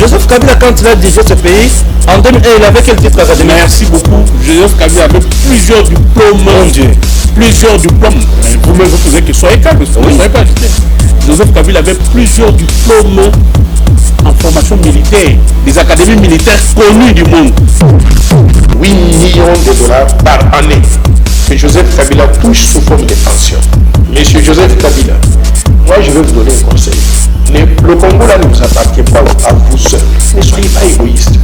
Joseph Kabila, quand il a dirigé ce pays, en 2001, il avait quel titre académique? Merci beaucoup. Joseph Kabila avait plusieurs diplômes. Mon Dieu. Plusieurs diplômes. Vous-même, vous pouvez que soyez calme, vous ne soyez pas agité. Joseph Kabila avait plusieurs diplômes en formation militaire, des académies militaires connues du monde. 8 millions de dollars par année que Joseph Kabila touche sous forme de pension. Monsieur Joseph Kabila, moi je vais vous donner un conseil. Le Congo là ne vous appartient pas à vous seul. Ne soyez pas égoïste.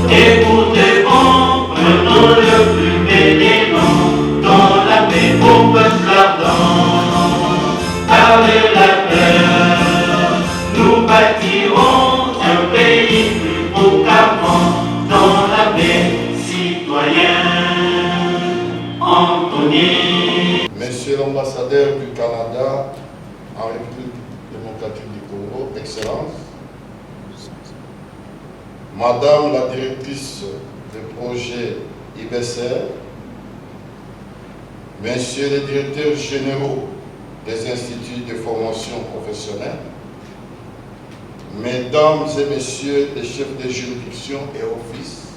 Écoutez, prenons le plus béni nom, dans la paix au peuple ardent. Avec la paix, nous bâtirons un pays plus beau qu'avant, dans la paix, citoyen Anthony. Monsieur l'ambassadeur du Canada en République démocratique du Congo, Excellence, Madame la directrice du projet IBCR, Messieurs les directeurs généraux des instituts de formation professionnelle, Mesdames et Messieurs les chefs de juridiction et offices,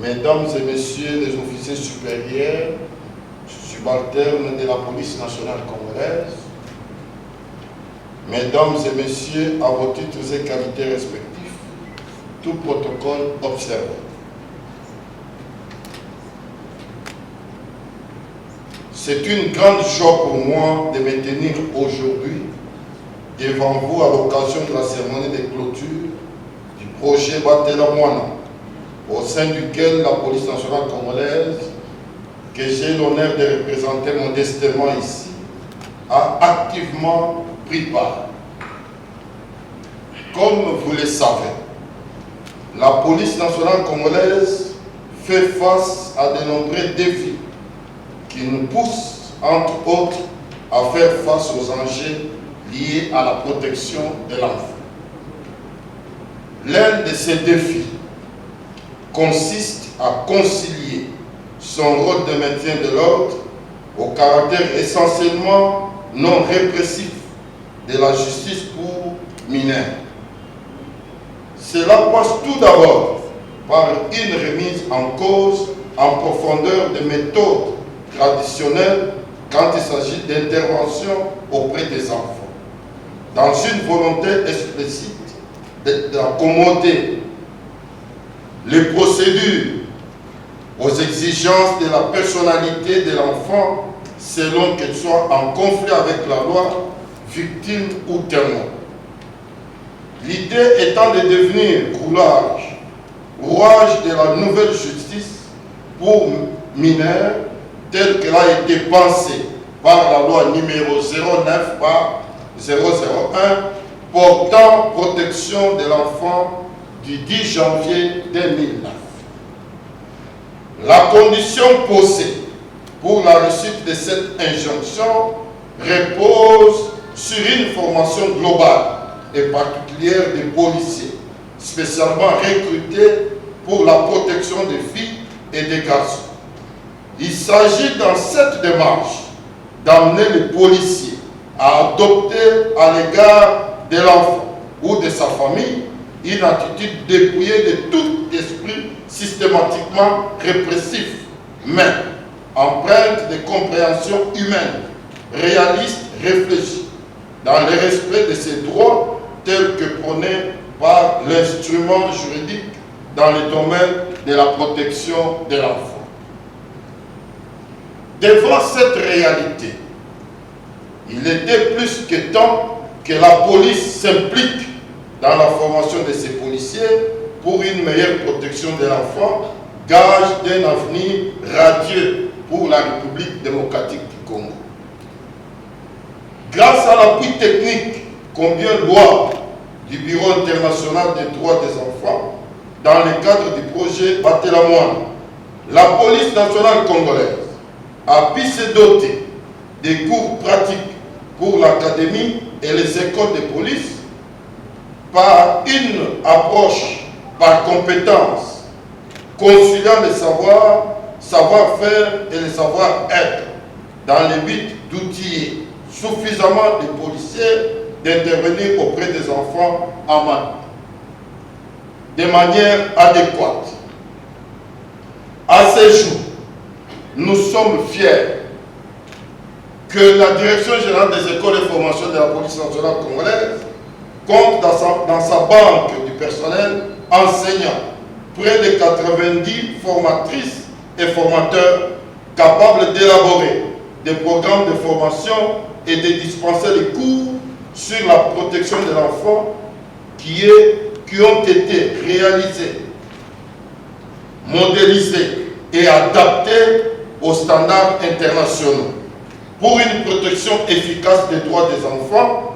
Mesdames et Messieurs les officiers supérieurs, subalternes de la police nationale congolaise, Mesdames et Messieurs, à vos titres et qualités respectifs, tout protocole observé. C'est une grande joie pour moi de me tenir aujourd'hui devant vous à l'occasion de la cérémonie de clôture du projet Batela Mwana, au sein duquel la police nationale congolaise, que j'ai l'honneur de représenter modestement ici, a activement pris part. Comme vous le savez, la police nationale congolaise fait face à de nombreux défis qui nous poussent, entre autres, à faire face aux enjeux liés à la protection de l'enfant. L'un de ces défis consiste à concilier son rôle de maintien de l'ordre au caractère essentiellement non répressif de la justice pour mineurs. Cela passe tout d'abord par une remise en cause en profondeur des méthodes traditionnelles quand il s'agit d'intervention auprès des enfants, dans une volonté explicite d'accommoder les procédures aux exigences de la personnalité de l'enfant selon qu'elle soit en conflit avec la loi, victime ou témoin. L'idée étant de devenir rouage de la nouvelle justice pour mineurs telle qu'elle a été pensée par la loi numéro 09/001 portant protection de l'enfant du 10 janvier 2009. La condition posée pour la réussite de cette injonction repose sur une formation globale et particulière des policiers, spécialement recrutés pour la protection des filles et des garçons. Il s'agit dans cette démarche d'amener les policiers à adopter à l'égard de l'enfant ou de sa famille une attitude dépouillée de tout esprit systématiquement répressif, mais empreinte de compréhension humaine, réaliste, réfléchie, dans le respect de ses droits tels que prônés par l'instrument juridique dans le domaine de la protection de l'enfant. Devant cette réalité, il était plus que temps que la police s'implique dans la formation de ses policiers pour une meilleure protection de l'enfant, gage d'un avenir radieux pour la République démocratique du Congo. Grâce à l'appui technique combien louable du Bureau international des droits des enfants, dans le cadre du projet Batelamoine, la police nationale congolaise a pu se doter des cours pratiques pour l'académie et les écoles de police par une approche par compétence, conciliant le savoir-faire et le savoir-être, dans le but d'outiller suffisamment de policiers d'intervenir auprès des enfants en manque de manière adéquate. À ce jour, nous sommes fiers que la Direction générale des écoles et formations de la police nationale congolaise compte dans sa banque du personnel enseignant près de 90 formatrices et formateurs capables d'élaborer des programmes de formation et de dispenser des cours sur la protection de l'enfant qui ont été réalisés, modélisés et adaptés aux standards internationaux. Pour une protection efficace des droits des enfants,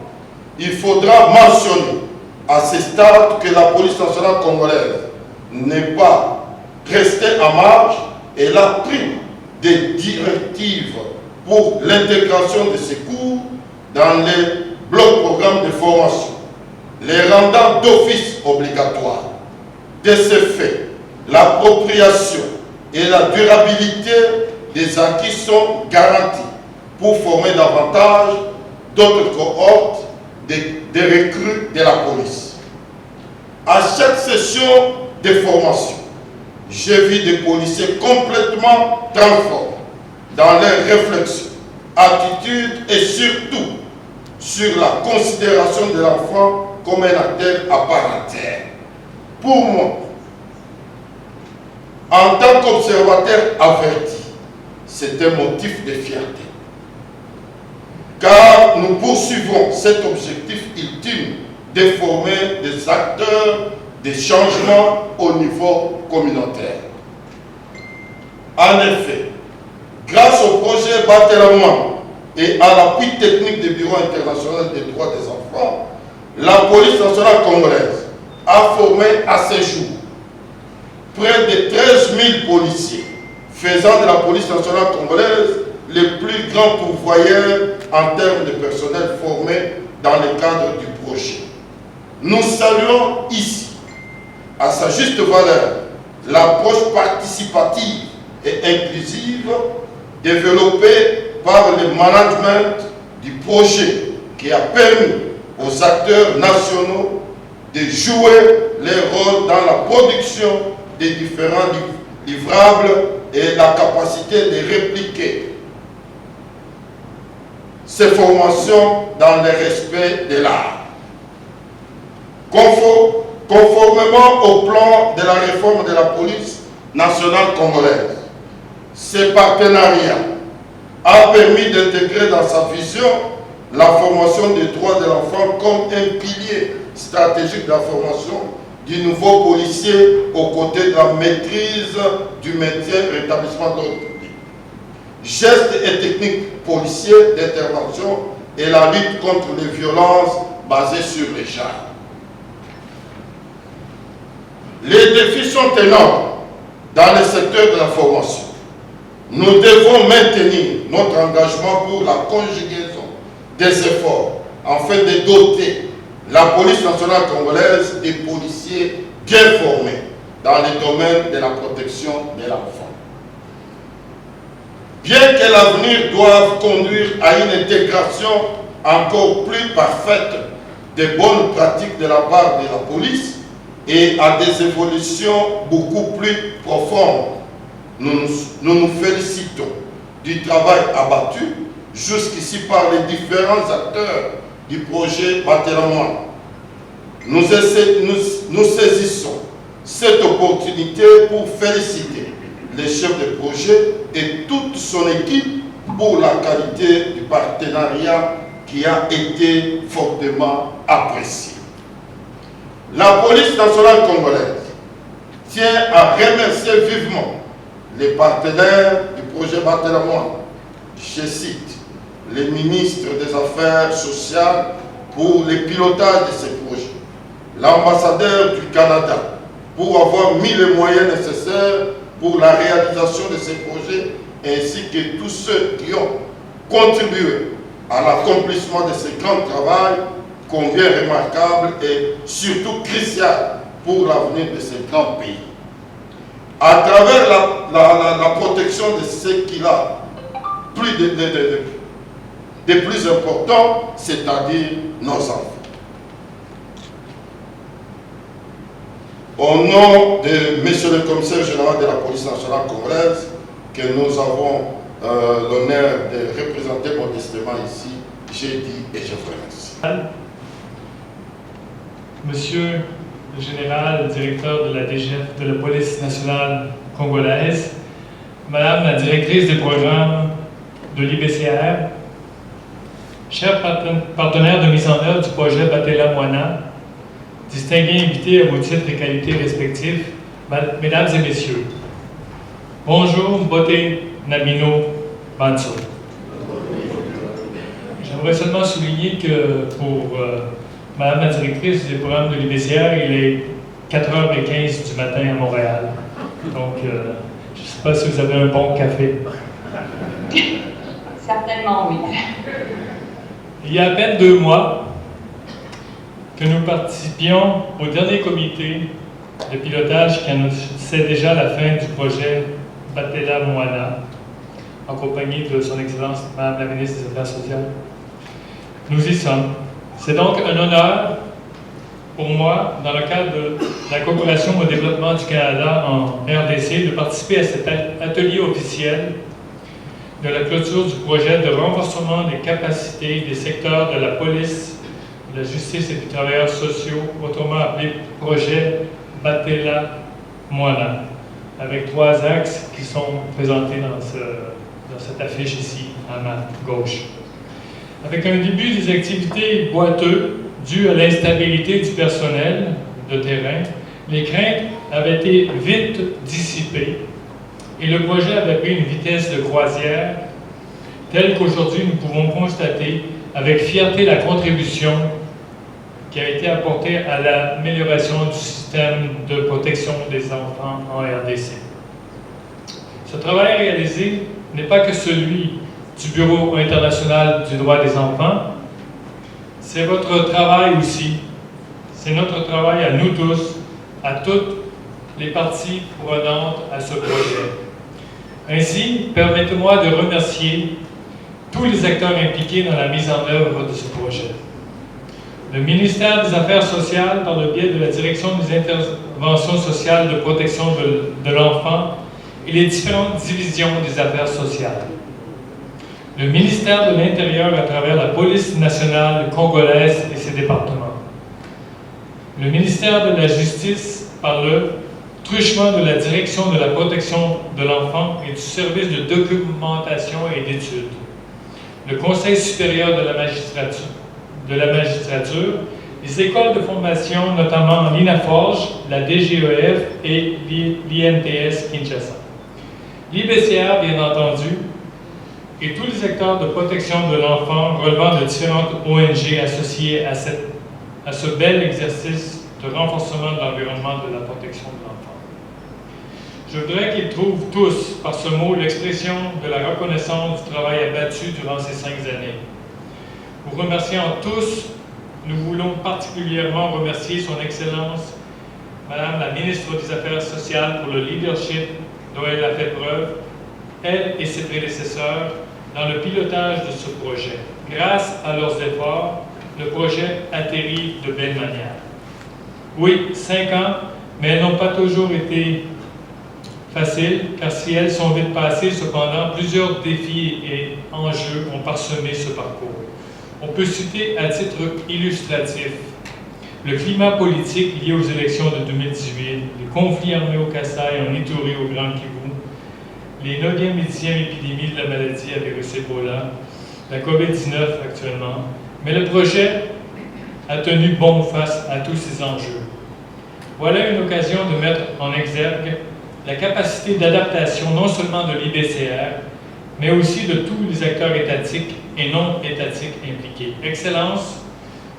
il faudra mentionner à ce stade que la police nationale congolaise n'est pas restée en marge. Elle a pris des directives pour l'intégration de ces cours dans les blocs programmes de formation, les rendant d'office obligatoires. De ce fait, l'appropriation et la durabilité des acquis sont garanties pour former davantage d'autres cohortes de recrues de la police. À chaque session de formation, j'ai vu des policiers complètement transformés dans leurs réflexions, attitudes et surtout sur la considération de l'enfant comme un acteur à part entière. Pour moi, en tant qu'observateur averti, c'est un motif de fierté. Car nous poursuivons cet objectif ultime de former des acteurs de changement au niveau communautaire. En effet, grâce au projet Batelamoine et à l'appui technique du Bureau international des droits des enfants, la police nationale congolaise a formé à ce jour près de 13 000 policiers, faisant de la police nationale congolaise le plus grand pourvoyeur en termes de personnel formé dans le cadre du projet. Nous saluons ici, à sa juste valeur, l'approche participative et inclusive développée par le management du projet qui a permis aux acteurs nationaux de jouer leur rôle dans la production des différents livrables et la capacité de répliquer ces formations dans le respect de l'art. Conformément au plan de la réforme de la police nationale congolaise, ce partenariat a permis d'intégrer dans sa vision la formation des droits de l'enfant comme un pilier stratégique de la formation du nouveau policier aux côtés de la maîtrise du maintien et rétablissement de l'ordre public. Gestes et techniques policiers d'intervention et la lutte contre les violences basées sur les genres. Les défis sont énormes dans le secteur de la formation. Nous devons maintenir notre engagement pour la conjugaison des efforts afin de doter la police nationale congolaise des policiers bien formés dans le domaine de la protection de l'enfant. Bien que l'avenir doive conduire à une intégration encore plus parfaite des bonnes pratiques de la part de la police et à des évolutions beaucoup plus profondes, nous nous félicitons du travail abattu jusqu'ici par les différents acteurs du projet Batelamoine. Nous saisissons cette opportunité pour féliciter les chefs de projet et toute son équipe pour la qualité du partenariat qui a été fortement apprécié. La police nationale congolaise tient à remercier vivement les partenaires du projet Batelamoine. Je cite les ministres des Affaires sociales pour le pilotage de ces projets, l'ambassadeur du Canada pour avoir mis les moyens nécessaires pour la réalisation de ces projets, ainsi que tous ceux qui ont contribué à l'accomplissement de ce grand travail, combien remarquable et surtout crucial pour l'avenir de ce grand pays. À travers la protection de ce qu'il a de plus important, c'est-à-dire nos enfants. Au nom de Monsieur le Commissaire général de la Police nationale congolaise, que nous avons l'honneur de représenter modestement ici, j'ai dit et je vous remercie. Monsieur le général directeur de la DGF de la Police nationale congolaise, Madame la directrice des programmes de l'IBCR, chers partenaires de mise en œuvre du projet Batela-Moana, distingués invités à vos titres et qualités respectifs, Mesdames et Messieurs, bonjour, Mbote Nabino Banso. J'aimerais seulement souligner que pour Madame la directrice des programmes de l'IBCR, il est 4h15 du matin à Montréal. Donc, je ne sais pas si vous avez un bon café. Certainement, oui. Il y a à peine 2 mois que nous participions au dernier comité de pilotage qui annonçait déjà la fin du projet Batela-Moana, en compagnie de son Excellence Madame la ministre des Affaires sociales. Nous y sommes. C'est donc un honneur pour moi, dans le cadre de la coopération au développement du Canada en RDC, de participer à cet atelier officiel de la clôture du projet de renforcement des capacités des secteurs de la police, de la justice et des travailleurs sociaux, autrement appelé projet Batela-Moana, avec 3 axes qui sont présentés dans cette affiche ici, à ma gauche. Avec un début des activités boiteux dues à l'instabilité du personnel de terrain, les craintes avaient été vite dissipées et le projet avait pris une vitesse de croisière telle qu'aujourd'hui nous pouvons constater avec fierté la contribution qui a été apportée à l'amélioration du système de protection des enfants en RDC. Ce travail réalisé n'est pas que celui du Bureau international du droit des enfants, c'est votre travail aussi, c'est notre travail à nous tous, à toutes les parties prenantes à ce projet. Ainsi, permettez-moi de remercier tous les acteurs impliqués dans la mise en œuvre de ce projet. Le ministère des Affaires sociales, par le biais de la Direction des interventions sociales de protection de l'enfant et les différentes divisions des affaires sociales. Le ministère de l'Intérieur à travers la Police nationale congolaise et ses départements. Le ministère de la Justice par le truchement de la Direction de la protection de l'enfant et du service de documentation et d'études. Le Conseil supérieur de la magistrature, les écoles de formation, notamment l'INAFORGE, la DGEF et l'INTS Kinshasa. L'IBCR, bien entendu, et tous les acteurs de protection de l'enfant relevant de différentes ONG associées à ce bel exercice de renforcement de l'environnement de la protection de l'enfant. Je voudrais qu'ils trouvent tous, par ce mot, l'expression de la reconnaissance du travail abattu durant ces 5 années. Vous remerciant tous, nous voulons particulièrement remercier son Excellence, Madame la ministre des Affaires sociales, pour le leadership dont elle a fait preuve, elle et ses prédécesseurs, dans le pilotage de ce projet. Grâce à leurs efforts, le projet atterrit de belle manière. Oui, 5 ans, mais elles n'ont pas toujours été faciles, car si elles sont vite passées, cependant, plusieurs défis et enjeux ont parsemé ce parcours. On peut citer à titre illustratif le climat politique lié aux élections de 2018, les conflits armés au Kasaï, en Ituri, au Grand Kivu, les 9e et 10e épidémies de la maladie à virus Ebola, la COVID-19 actuellement, mais le projet a tenu bon face à tous ces enjeux. Voilà une occasion de mettre en exergue la capacité d'adaptation non seulement de l'IBCR, mais aussi de tous les acteurs étatiques et non étatiques impliqués. Excellence,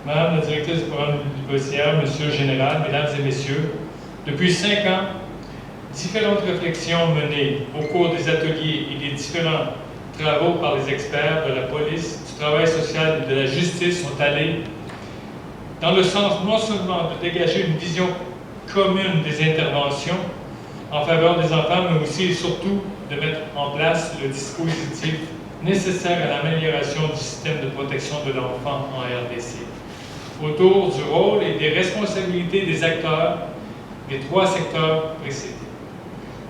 Madame la directrice du programme de l'IBCR, Monsieur le Général, Mesdames et Messieurs, Depuis 5 ans, différentes réflexions menées au cours des ateliers et des différents travaux par les experts de la police, du travail social et de la justice sont allés dans le sens non seulement de dégager une vision commune des interventions en faveur des enfants, mais aussi et surtout de mettre en place le dispositif nécessaire à l'amélioration du système de protection de l'enfant en RDC, autour du rôle et des responsabilités des acteurs des 3 secteurs précédés.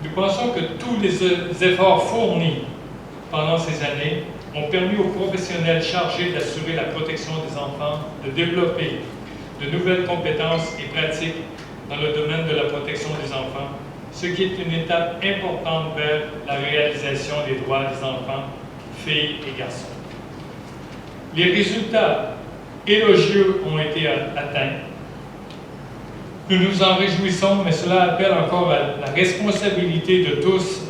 Nous pensons que tous les efforts fournis pendant ces années ont permis aux professionnels chargés d'assurer la protection des enfants de développer de nouvelles compétences et pratiques dans le domaine de la protection des enfants, ce qui est une étape importante vers la réalisation des droits des enfants, filles et garçons. Les résultats élogieux ont été atteints. Nous nous en réjouissons, mais cela appelle encore à la responsabilité de tous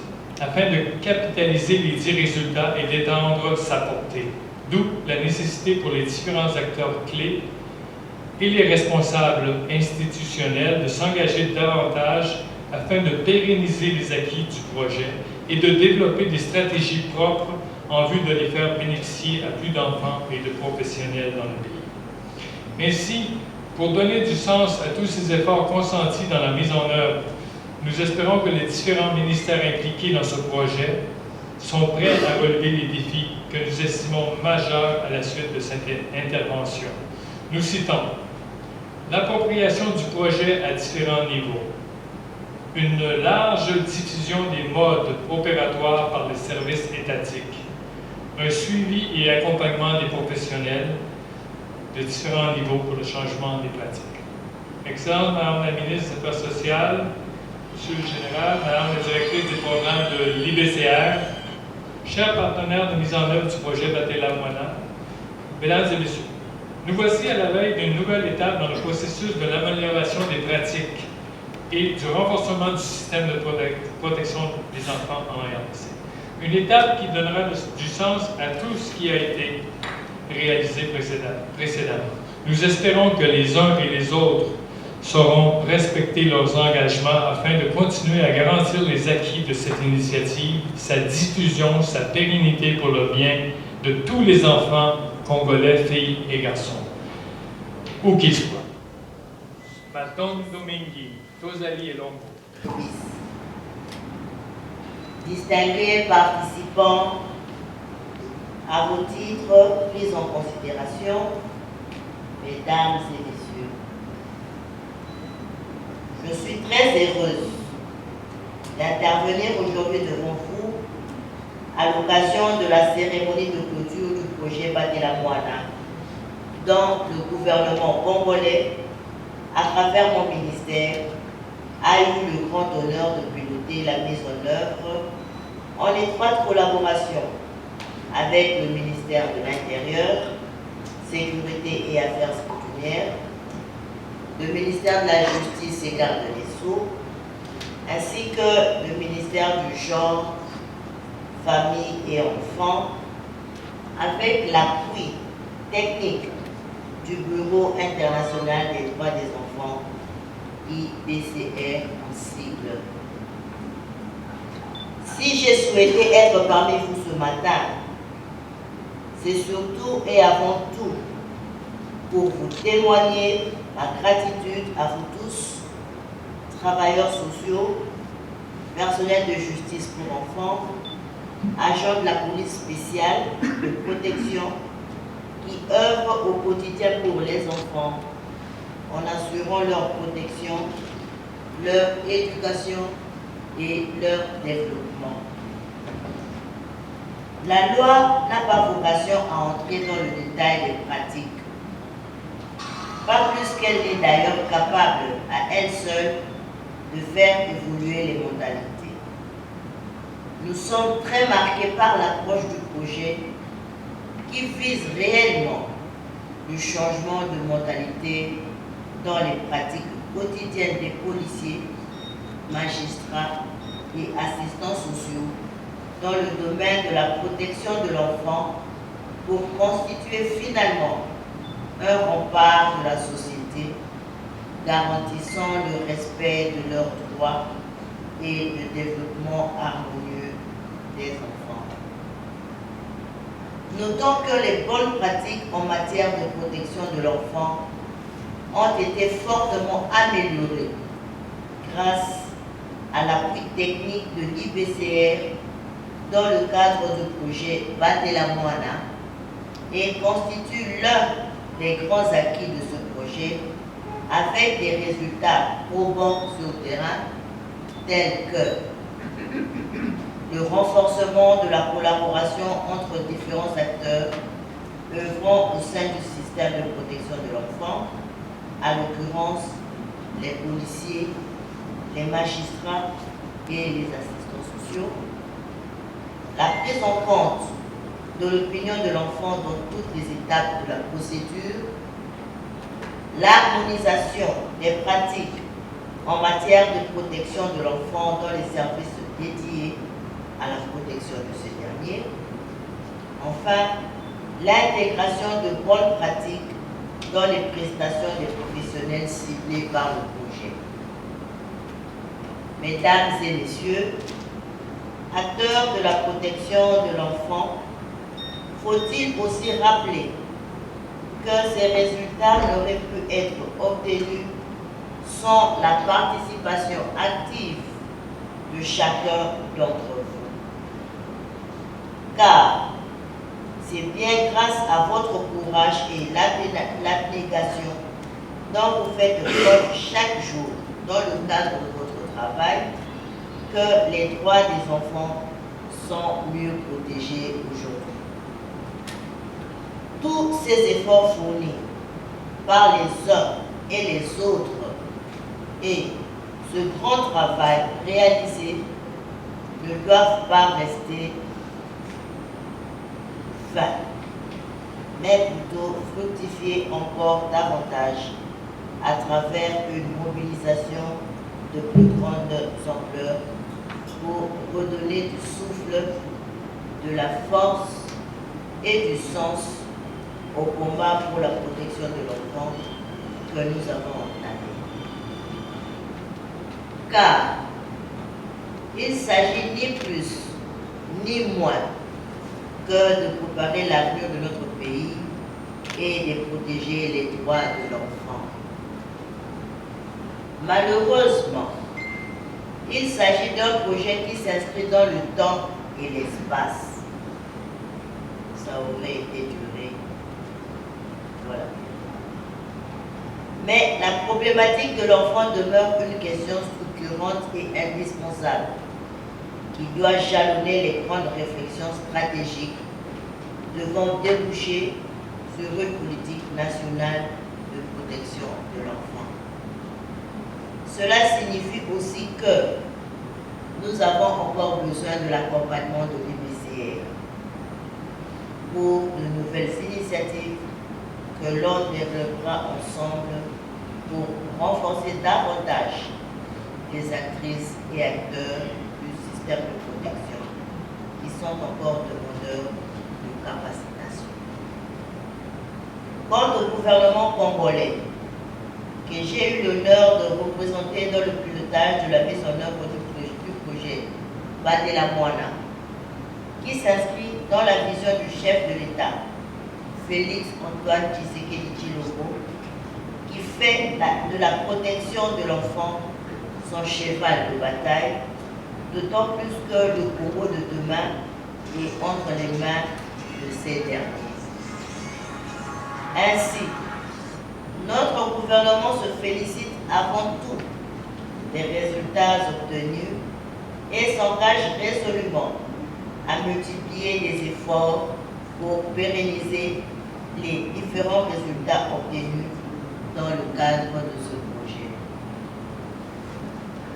afin de capitaliser les 10 résultats et d'étendre sa portée. D'où la nécessité pour les différents acteurs clés et les responsables institutionnels de s'engager davantage afin de pérenniser les acquis du projet et de développer des stratégies propres en vue de les faire bénéficier à plus d'enfants et de professionnels dans le pays. Ainsi, pour donner du sens à tous ces efforts consentis dans la mise en œuvre, nous espérons que les différents ministères impliqués dans ce projet sont prêts à relever les défis que nous estimons majeurs à la suite de cette intervention. Nous citons l'appropriation du projet à différents niveaux, une large diffusion des modes opératoires par les services étatiques, un suivi et accompagnement des professionnels de différents niveaux pour le changement des pratiques. Excellente Madame la ministre des Affaires sociales, Monsieur le Général, Madame la directrice des programmes de l'IBCR, chers partenaires de mise en œuvre du projet Batela Moana, Mesdames et Messieurs, nous voici à la veille d'une nouvelle étape dans le processus de l'amélioration des pratiques et du renforcement du système de protection des enfants en RDC. Une étape qui donnera du sens à tout ce qui a été réalisé précédemment. Nous espérons que les uns et les autres sauront respecter leurs engagements afin de continuer à garantir les acquis de cette initiative, sa diffusion, sa pérennité pour le bien de tous les enfants congolais, filles et garçons, où qu'ils soient. Malton Domingue, Tosali et Longo. Distingués participants, à vos titres pris en considération, Mesdames et Messieurs, je suis très heureuse d'intervenir aujourd'hui devant vous à l'occasion de la cérémonie de clôture du projet Batela Moana, dont le gouvernement congolais, à travers mon ministère, a eu le grand honneur de piloter la mise en œuvre en étroite collaboration avec le ministère de l'Intérieur, Sécurité et Affaires coutumières, le ministère de la Justice et Garde des Sceaux, ainsi que le ministère du Genre, Famille et Enfants, avec l'appui technique du Bureau international des droits des enfants, IBCR en sigle. Si j'ai souhaité être parmi vous ce matin, c'est surtout et avant tout pour vous témoigner ma gratitude à vous tous, travailleurs sociaux, personnel de justice pour enfants, agents de la police spéciale de protection qui œuvrent au quotidien pour les enfants en assurant leur protection, leur éducation et leur développement. La loi n'a pas vocation à entrer dans le détail des pratiques, pas plus qu'elle n'est d'ailleurs capable à elle seule de faire évoluer les modalités. Nous sommes très marqués par l'approche du projet qui vise réellement le changement de mentalité dans les pratiques quotidiennes des policiers, magistrats et assistants sociaux dans le domaine de la protection de l'enfant pour constituer finalement un rempart de la société garantissant le respect de leurs droits et le développement harmonieux des enfants. Notons que les bonnes pratiques en matière de protection de l'enfant ont été fortement améliorées grâce à l'appui technique de l'IBCR dans le cadre du projet Batela Moana et constitue l'un des grands acquis de ce projet avec des résultats probants sur le terrain tels que le renforcement de la collaboration entre différents acteurs œuvrant au sein du système de protection de l'enfant, à l'occurrence les policiers, les magistrats et les assistants sociaux, la prise en compte de l'opinion de l'enfant dans toutes les étapes de la procédure, l'harmonisation des pratiques en matière de protection de l'enfant dans les services dédiés à la protection de ce dernier, enfin, l'intégration de bonnes pratiques dans les prestations des professionnels ciblés par le projet. Mesdames et messieurs, acteurs de la protection de l'enfant, faut-il aussi rappeler que ces résultats n'auraient pu être obtenus sans la participation active de chacun d'entre vous. Car c'est bien grâce à votre courage et l'abnégation dont vous faites preuve chaque jour dans le cadre de votre travail que les droits des enfants sont mieux protégés aujourd'hui. Tous ces efforts fournis par les uns et les autres et ce grand travail réalisé ne doivent pas rester vains, mais plutôt fructifier encore davantage à travers une mobilisation de plus grande ampleur pour redonner du souffle, de la force et du sens au combat pour la protection de l'enfant que nous avons entamé. Car il s'agit ni plus ni moins que de préparer l'avenir de notre pays et de protéger les droits de l'enfant. Malheureusement, il s'agit d'un projet qui s'inscrit dans le temps et l'espace. Ça aurait été duré. Voilà. Mais la problématique de l'enfant demeure une question structurante et indispensable qui doit jalonner les grandes réflexions stratégiques devant déboucher sur une politique nationale de protection de l'enfant. Cela signifie aussi que nous avons encore besoin de l'accompagnement de l'IBCR pour de nouvelles initiatives que l'on développera ensemble pour renforcer davantage les actrices et acteurs du système de protection qui sont encore demandeurs de capacitation. Quant au gouvernement congolais, que j'ai eu l'honneur de représenter dans le pilotage de la mise en œuvre du projet Batela Moana, qui s'inscrit dans la vision du chef de l'État, Félix Antoine Tshisekedi Tshilombo, qui fait de la protection de l'enfant son cheval de bataille, d'autant plus que le Congo de demain est entre les mains de ces derniers. Ainsi, notre gouvernement se félicite avant tout des résultats obtenus et s'engage résolument à multiplier les efforts pour pérenniser les différents résultats obtenus dans le cadre de ce projet.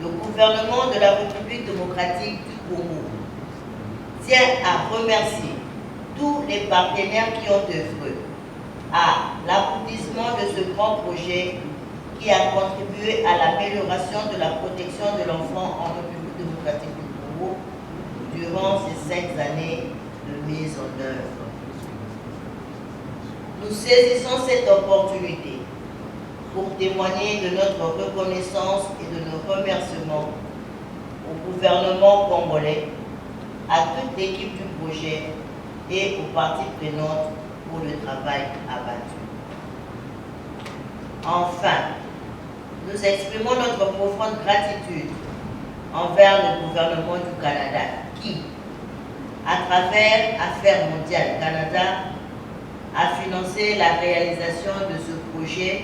Le gouvernement de la République démocratique du Congo tient à remercier tous les partenaires qui ont œuvré à l'aboutissement de ce grand projet qui a contribué à l'amélioration de la protection de l'enfant en République démocratique du Congo durant ces 5 années de mise en œuvre. Nous saisissons cette opportunité pour témoigner de notre reconnaissance et de nos remerciements au gouvernement congolais, à toute l'équipe du projet et aux parties prenantes pour le travail abattu. Enfin, nous exprimons notre profonde gratitude envers le gouvernement du Canada qui, à travers Affaires mondiales Canada, a financé la réalisation de ce projet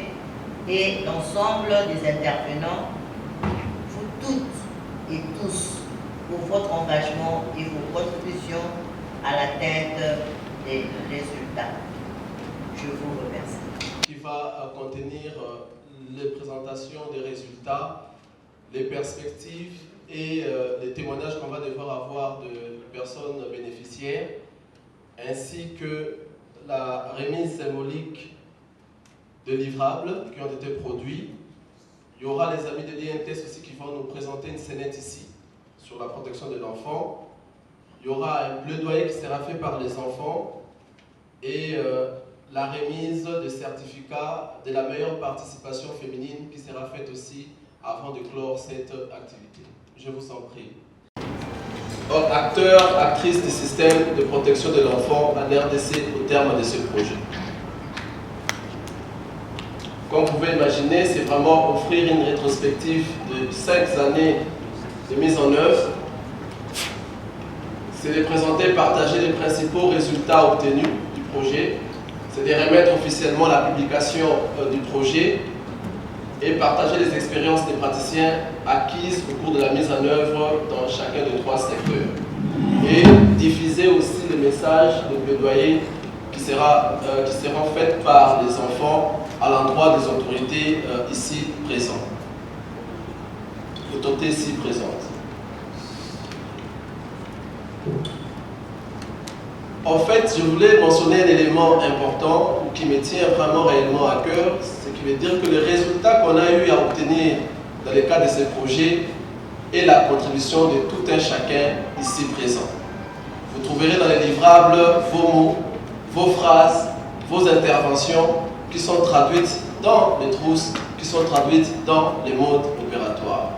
et l'ensemble des intervenants, vous toutes et tous, pour votre engagement et vos contributions à l'atteinte des résultats. Je vous remercie. Qui va contenir les présentations des résultats, les perspectives et les témoignages qu'on va devoir avoir de personnes bénéficiaires, ainsi que la remise symbolique de livrables qui ont été produits. Il y aura les amis de l'INTS aussi qui vont nous présenter une scénette ici sur la protection de l'enfant. Il y aura un plaidoyer qui sera fait par les enfants et la remise de certificats de la meilleure participation féminine qui sera faite aussi avant de clore cette activité. Je vous en prie. Acteurs, actrices du système de protection de l'enfant à l'RDC au terme de ce projet. Comme vous pouvez imaginer, c'est vraiment offrir une rétrospective de 5 années de mise en œuvre. C'est de présenter et partager les principaux résultats obtenus du projet. C'est de remettre officiellement la publication du projet et partager les expériences des praticiens acquises au cours de la mise en œuvre dans chacun des 3 secteurs. Et diffuser aussi les messages de plaidoyer qui seront faits par les enfants à l'endroit des autorités ici présentes. Autorités ici présentes. En fait, je voulais mentionner un élément important qui me tient vraiment réellement à cœur, ce qui veut dire que le résultat qu'on a eu à obtenir dans le cadre de ce projet est la contribution de tout un chacun ici présent. Vous trouverez dans les livrables vos mots, vos phrases, vos interventions qui sont traduites dans les trousses, qui sont traduites dans les modes opératoires.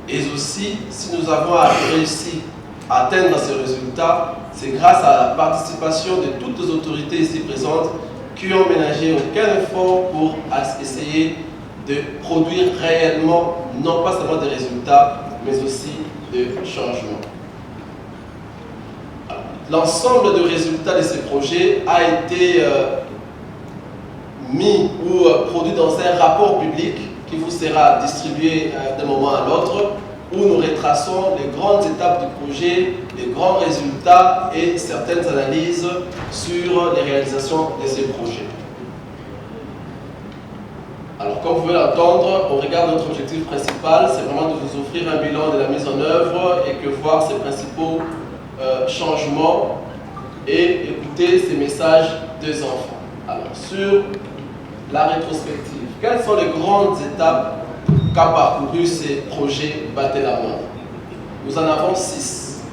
Et aussi, si nous avons réussi à atteindre ces résultats, c'est grâce à la participation de toutes les autorités ici présentes qui ont ménagé aucun effort pour essayer de produire réellement, non pas seulement des résultats, mais aussi des changements. L'ensemble des résultats de ces projets a été mis ou produit dans un rapport public qui vous sera distribué d'un moment à l'autre, où nous retraçons les grandes étapes du projet, les grands résultats et certaines analyses sur les réalisations de ces projets. Alors, comme vous pouvez l'entendre, au regard de notre objectif principal, c'est vraiment de vous offrir un bilan de la mise en œuvre et que voir ces principaux changements et écouter ces messages des enfants. Alors, sur la rétrospective, quelles sont les grandes étapes qu'a parcouru ces projets Battez la main? Nous en avons 6.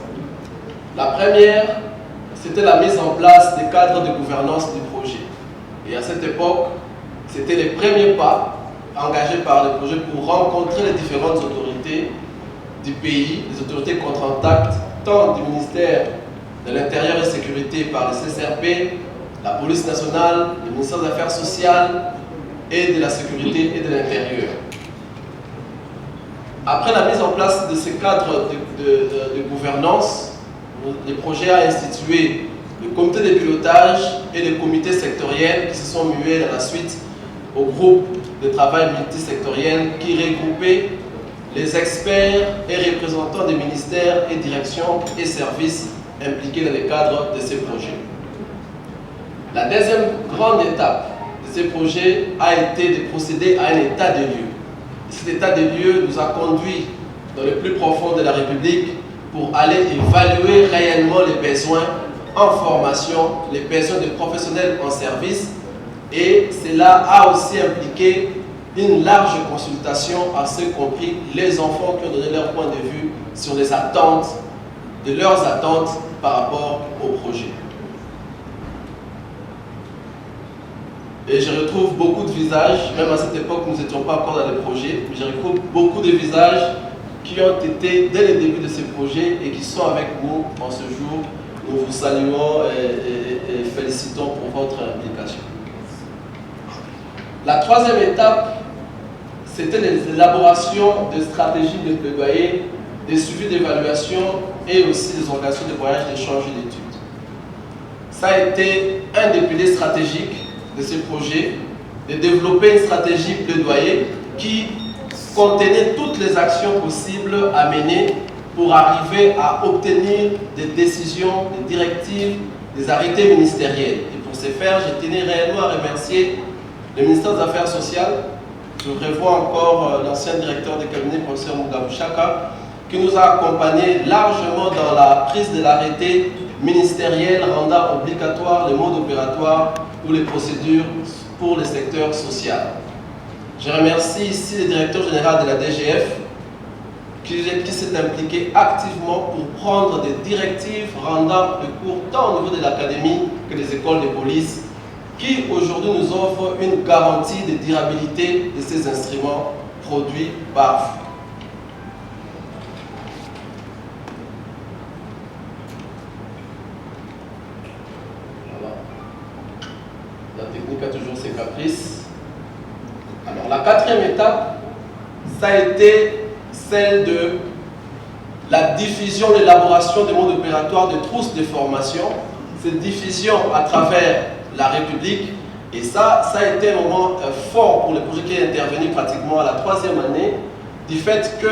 La première, c'était la mise en place des cadres de gouvernance du projet. Et à cette époque, c'était les premiers pas engagés par le projet pour rencontrer les différentes autorités du pays, les autorités contre-contact, tant du ministère de l'Intérieur et de la Sécurité par le CCRP, la police nationale, le ministère des Affaires sociales et de la Sécurité et de l'Intérieur. Après la mise en place de ces cadres de gouvernance, le projet a institué le comité de pilotage et les comités sectoriels qui se sont mués à la suite au groupe de travail multisectoriel qui regroupait les experts et représentants des ministères et directions et services impliqués dans le cadre de ces projets. La deuxième grande étape de ces projets a été de procéder à un état de lieu. Cet état de lieu nous a conduits dans le plus profond de la République pour aller évaluer réellement les besoins en formation, les besoins des professionnels en service, et cela a aussi impliqué une large consultation, à ce compris les enfants qui ont donné leur point de vue sur les attentes, de leurs attentes par rapport au projet. Et je retrouve beaucoup de visages, même à cette époque nous n'étions pas encore dans les projets, mais je retrouve beaucoup de visages qui ont été dès le début de ces projets et qui sont avec nous en ce jour. Nous vous saluons et félicitons pour votre implication. La troisième étape, c'était l'élaboration de stratégies de plaidoyer, des suivis d'évaluation et aussi des organisations de voyage, d'échange et d'études. Ça a été un des piliers stratégiques de ces projets, de développer une stratégie plaidoyer qui contenait toutes les actions possibles à mener pour arriver à obtenir des décisions, des directives, des arrêtés ministériels. Et pour ce faire, je tenais réellement à remercier le ministère des Affaires sociales. Je revois encore l'ancien directeur de cabinet, professeur Mugabouchaka, qui nous a accompagnés largement dans la prise de l'arrêté ministériel rendant obligatoire le mode opératoire ou les procédures pour le secteur social. Je remercie ici le directeur général de la DGF qui s'est impliqué activement pour prendre des directives rendant le cours tant au niveau de l'académie que des écoles de police qui aujourd'hui nous offrent une garantie de durabilité de ces instruments produits par FU. La technique a toujours ses caprices. Alors la quatrième étape, ça a été celle de la diffusion, l'élaboration des modes opératoires de trousses de formation. Cette diffusion à travers la République. Et ça a été un moment fort pour le projet qui est intervenu pratiquement à la troisième année, du fait que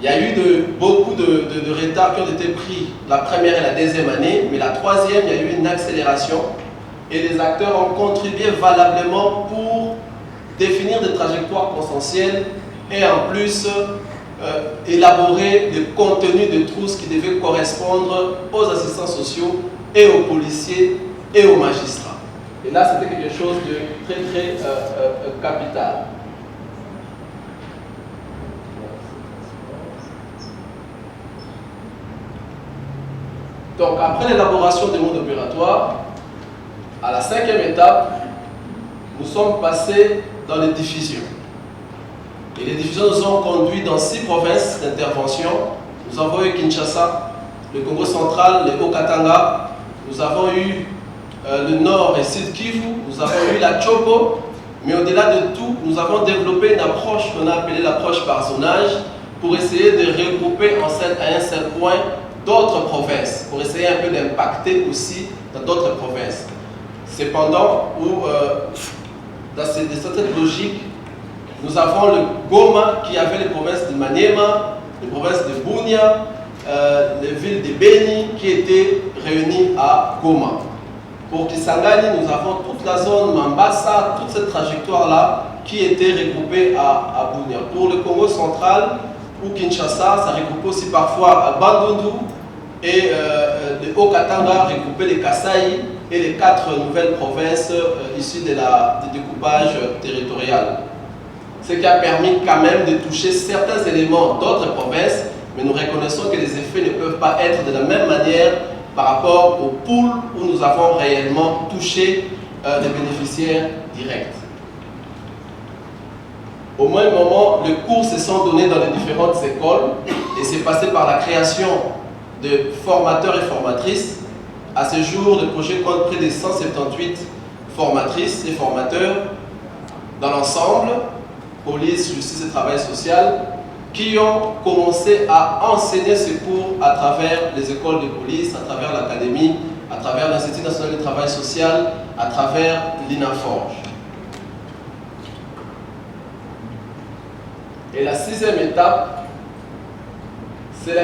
il y a eu beaucoup de retards qui ont été pris la première et la deuxième année, mais la troisième, il y a eu une accélération. Et les acteurs ont contribué valablement pour définir des trajectoires consensuelles et en plus élaborer des contenus de trousses qui devaient correspondre aux assistants sociaux et aux policiers et aux magistrats. Et là, c'était quelque chose de très, très capital. Donc, après l'élaboration des modes opératoires, à la cinquième étape, nous sommes passés dans les diffusions. Et les diffusions nous ont conduits dans 6 provinces d'intervention. Nous avons eu Kinshasa, le Congo central, le Haut-Katanga. Nous avons eu le Nord et Sud Kivu. Nous avons eu la Chopo. Mais au-delà de tout, nous avons développé une approche qu'on a appelée l'approche par zonage pour essayer de regrouper à un seul point d'autres provinces, pour essayer un peu d'impacter aussi dans d'autres provinces. Cependant, dans cette logique, nous avons le Goma qui avait les provinces de Maniema, les provinces de Bunia, les villes de Beni qui étaient réunies à Goma. Pour Kisangani, nous avons toute la zone Mambasa, toute cette trajectoire-là qui était regroupée à Bunia. Pour le Congo central ou Kinshasa, ça regroupait aussi parfois Bandundu et le Haut-Katanga regroupait les Kasaï et les 4 nouvelles provinces issues du découpage territorial. Ce qui a permis quand même de toucher certains éléments d'autres provinces, mais nous reconnaissons que les effets ne peuvent pas être de la même manière par rapport aux pools où nous avons réellement touché des bénéficiaires directs. Au même moment, les cours se sont donnés dans les différentes écoles et c'est passé par la création de formateurs et formatrices. À ce jour, le projet compte près de 178 formatrices et formateurs dans l'ensemble, police, justice et travail social, qui ont commencé à enseigner ce cours à travers les écoles de police, à travers l'académie, à travers l'Institut national du travail social, à travers l'INAFORGE. Et la 6e étape, c'est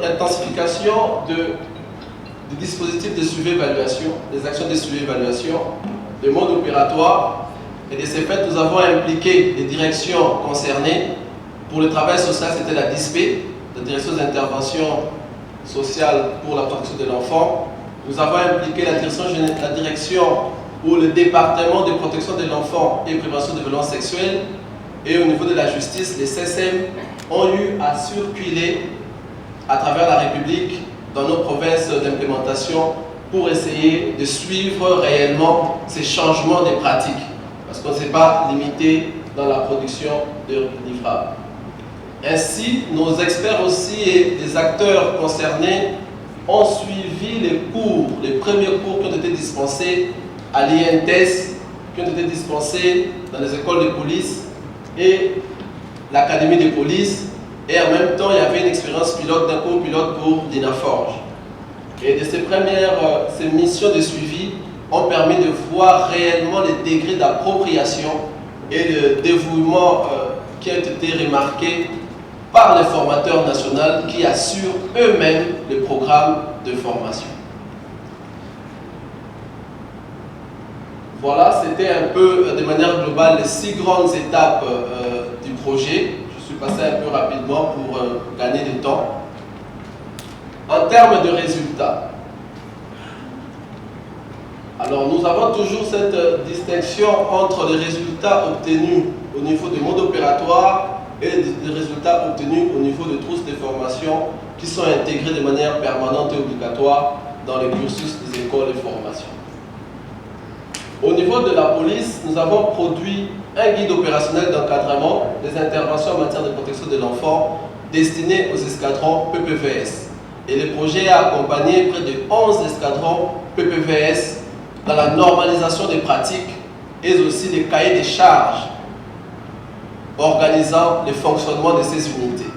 l'intensification du dispositif de suivi-évaluation, des actions de suivi-évaluation, des modes opératoires. Et de ce fait, nous avons impliqué les directions concernées. Pour le travail social, c'était la DISP, la Direction des interventions sociales pour la protection de l'enfant. Nous avons impliqué la direction ou le département de protection de l'enfant et prévention des violences sexuelles. Et au niveau de la justice, les CSM ont eu à circuler à travers la République dans nos provinces d'implémentation pour essayer de suivre réellement ces changements des pratiques. Parce qu'on ne s'est pas limité dans la production de livrables. Ainsi, nos experts aussi et les acteurs concernés ont suivi les cours, les premiers cours qui ont été dispensés à l'INTES, qui ont été dispensés dans les écoles de police et l'académie de police. Et en même temps, il y avait une expérience pilote, d'un cours pilote pour l'INAFORGE. Et de ces missions de suivi ont permis de voir réellement les degrés d'appropriation et le dévouement qui a été remarqué par les formateurs nationaux qui assurent eux-mêmes le programme de formation. Voilà, c'était un peu de manière globale les 6 grandes étapes du projet. Je suis passé un peu rapidement pour gagner du temps. En termes de résultats, alors nous avons toujours cette distinction entre les résultats obtenus au niveau du mode opératoire et les résultats obtenus au niveau de trousses de formation qui sont intégrés de manière permanente et obligatoire dans les cursus des écoles de formation. Au niveau de la police, nous avons produit un guide opérationnel d'encadrement des interventions en matière de protection de l'enfant destiné aux escadrons PPVS. Et le projet a accompagné près de 11 escadrons PPVS dans la normalisation des pratiques et aussi des cahiers des charges organisant le fonctionnement de ces unités.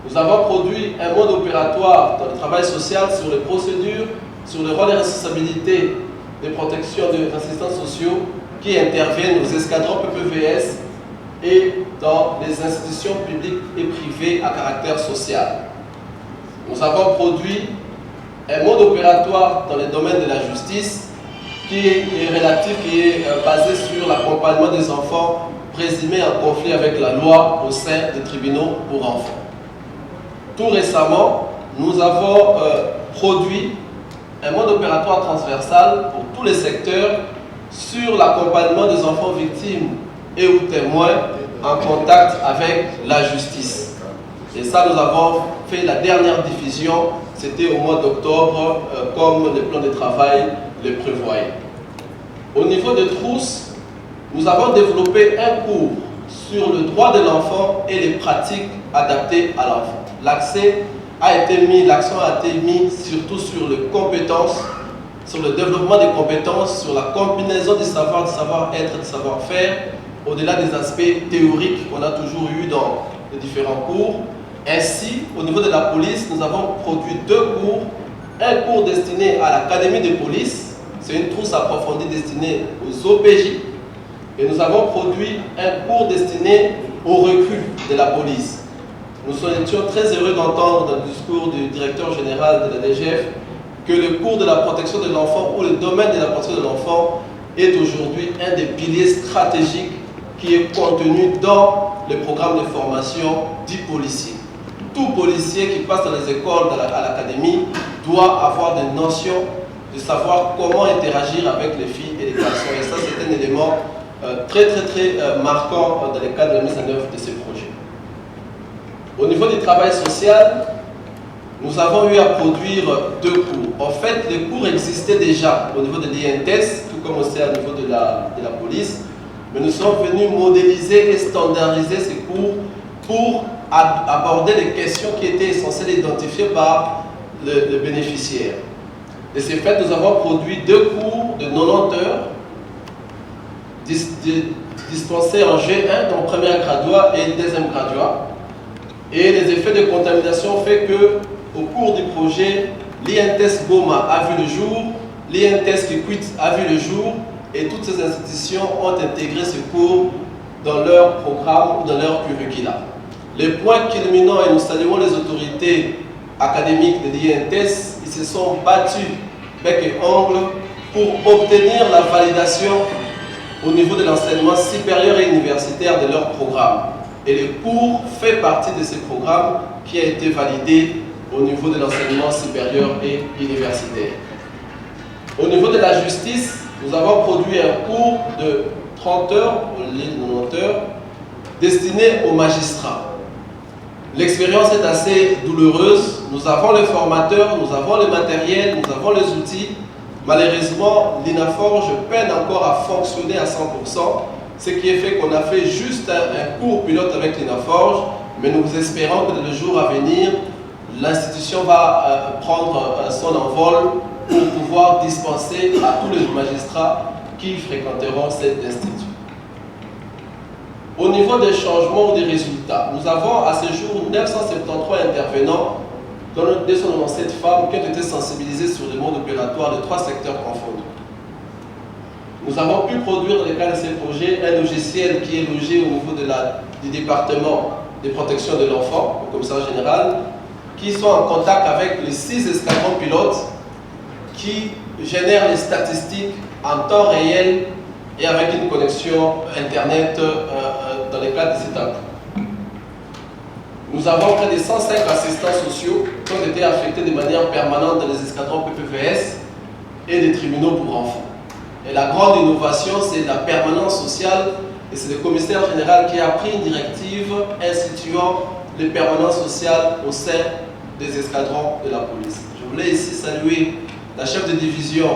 Nous avons produit un mode opératoire dans le travail social sur les procédures, sur le rôle et responsabilités de protection des assistants sociaux qui interviennent aux escadrons PPVS et dans les institutions publiques et privées à caractère social. Nous avons produit un mode opératoire dans le domaine de la justice qui est relatif, qui est basé sur l'accompagnement des enfants présumés en conflit avec la loi au sein des tribunaux pour enfants. Tout récemment, nous avons produit un mode opératoire transversal pour tous les secteurs sur l'accompagnement des enfants victimes et ou témoins en contact avec la justice. Et ça, nous avons fait la dernière diffusion, c'était au mois d'octobre, comme le plan de travail le prévoyait. Au niveau de trousses, nous avons développé un cours sur le droit de l'enfant et les pratiques adaptées à l'enfant. L'accent a été mis surtout sur les compétences, sur le développement des compétences, sur la combinaison du savoir-être et du savoir-faire, au-delà des aspects théoriques qu'on a toujours eu dans les différents cours. Ainsi, au niveau de la police, nous avons produit 2 cours. Un cours destiné à l'académie de police, c'est une trousse approfondie destinée aux OPJ. Et nous avons produit un cours destiné au recul de la police. Nous étions très heureux d'entendre dans le discours du directeur général de la DGF que le cours de la protection de l'enfant ou le domaine de la protection de l'enfant est aujourd'hui un des piliers stratégiques qui est contenu dans le programme de formation du policier. Tout policier qui passe dans les écoles, à l'académie, doit avoir des notions de savoir comment interagir avec les filles et les garçons. Et ça, c'est un élément très marquant dans le cadre de la mise en œuvre de ces projets. Au niveau du travail social, nous avons eu à produire 2 cours. En fait, les cours existaient déjà au niveau de l'INTES, tout comme aussi au niveau de la police, mais nous sommes venus modéliser et standardiser ces cours pour aborder les questions qui étaient essentielles identifiées par le bénéficiaire. De ce fait, nous avons produit 2 cours de 90 heures dispensés en G1, donc première graduat et deuxième graduat. Et les effets de contamination ont fait que, au cours du projet, l'INTES Goma a vu le jour, l'INTES Kikwit a vu le jour, et toutes ces institutions ont intégré ce cours dans leur programme ou dans leur curricula. Les points culminants, et nous saluons les autorités académiques de l'INTES, ils se sont battus bec et ongle pour obtenir la validation au niveau de l'enseignement supérieur et universitaire de leur programme. Et le cours fait partie de ce programme qui a été validé au niveau de l'enseignement supérieur et universitaire. Au niveau de la justice, nous avons produit un cours de 30 heures, au lieu de 90 heures, destiné aux magistrats. L'expérience est assez douloureuse. Nous avons les formateurs, nous avons le matériel, nous avons les outils. Malheureusement, l'INAFORGE peine encore à fonctionner à 100%, ce qui est fait qu'on a fait juste un cours pilote avec l'INAFORGE, mais nous espérons que dans les jours à venir, l'institution va prendre son envol pour pouvoir dispenser à tous les magistrats qui fréquenteront cet institut. Au niveau des changements ou des résultats, nous avons à ce jour 973 intervenants, dont 297 femmes qui ont été sensibilisées sur le mode opératoire de 3 secteurs confondus. Nous avons pu produire dans le cadre de ces projets un logiciel qui est logé au niveau du département de protection de l'enfant, le commissariat général, qui sont en contact avec les 6 escadrons pilotes qui génèrent les statistiques en temps réel et avec une connexion Internet dans les cadres de cet appui. Nous avons près de 105 assistants sociaux qui ont été affectés de manière permanente dans les escadrons PPVS et les tribunaux pour enfants. Et la grande innovation, c'est la permanence sociale, et c'est le commissaire général qui a pris une directive instituant les permanences sociales au sein des escadrons de la police. Je voulais ici saluer la chef de division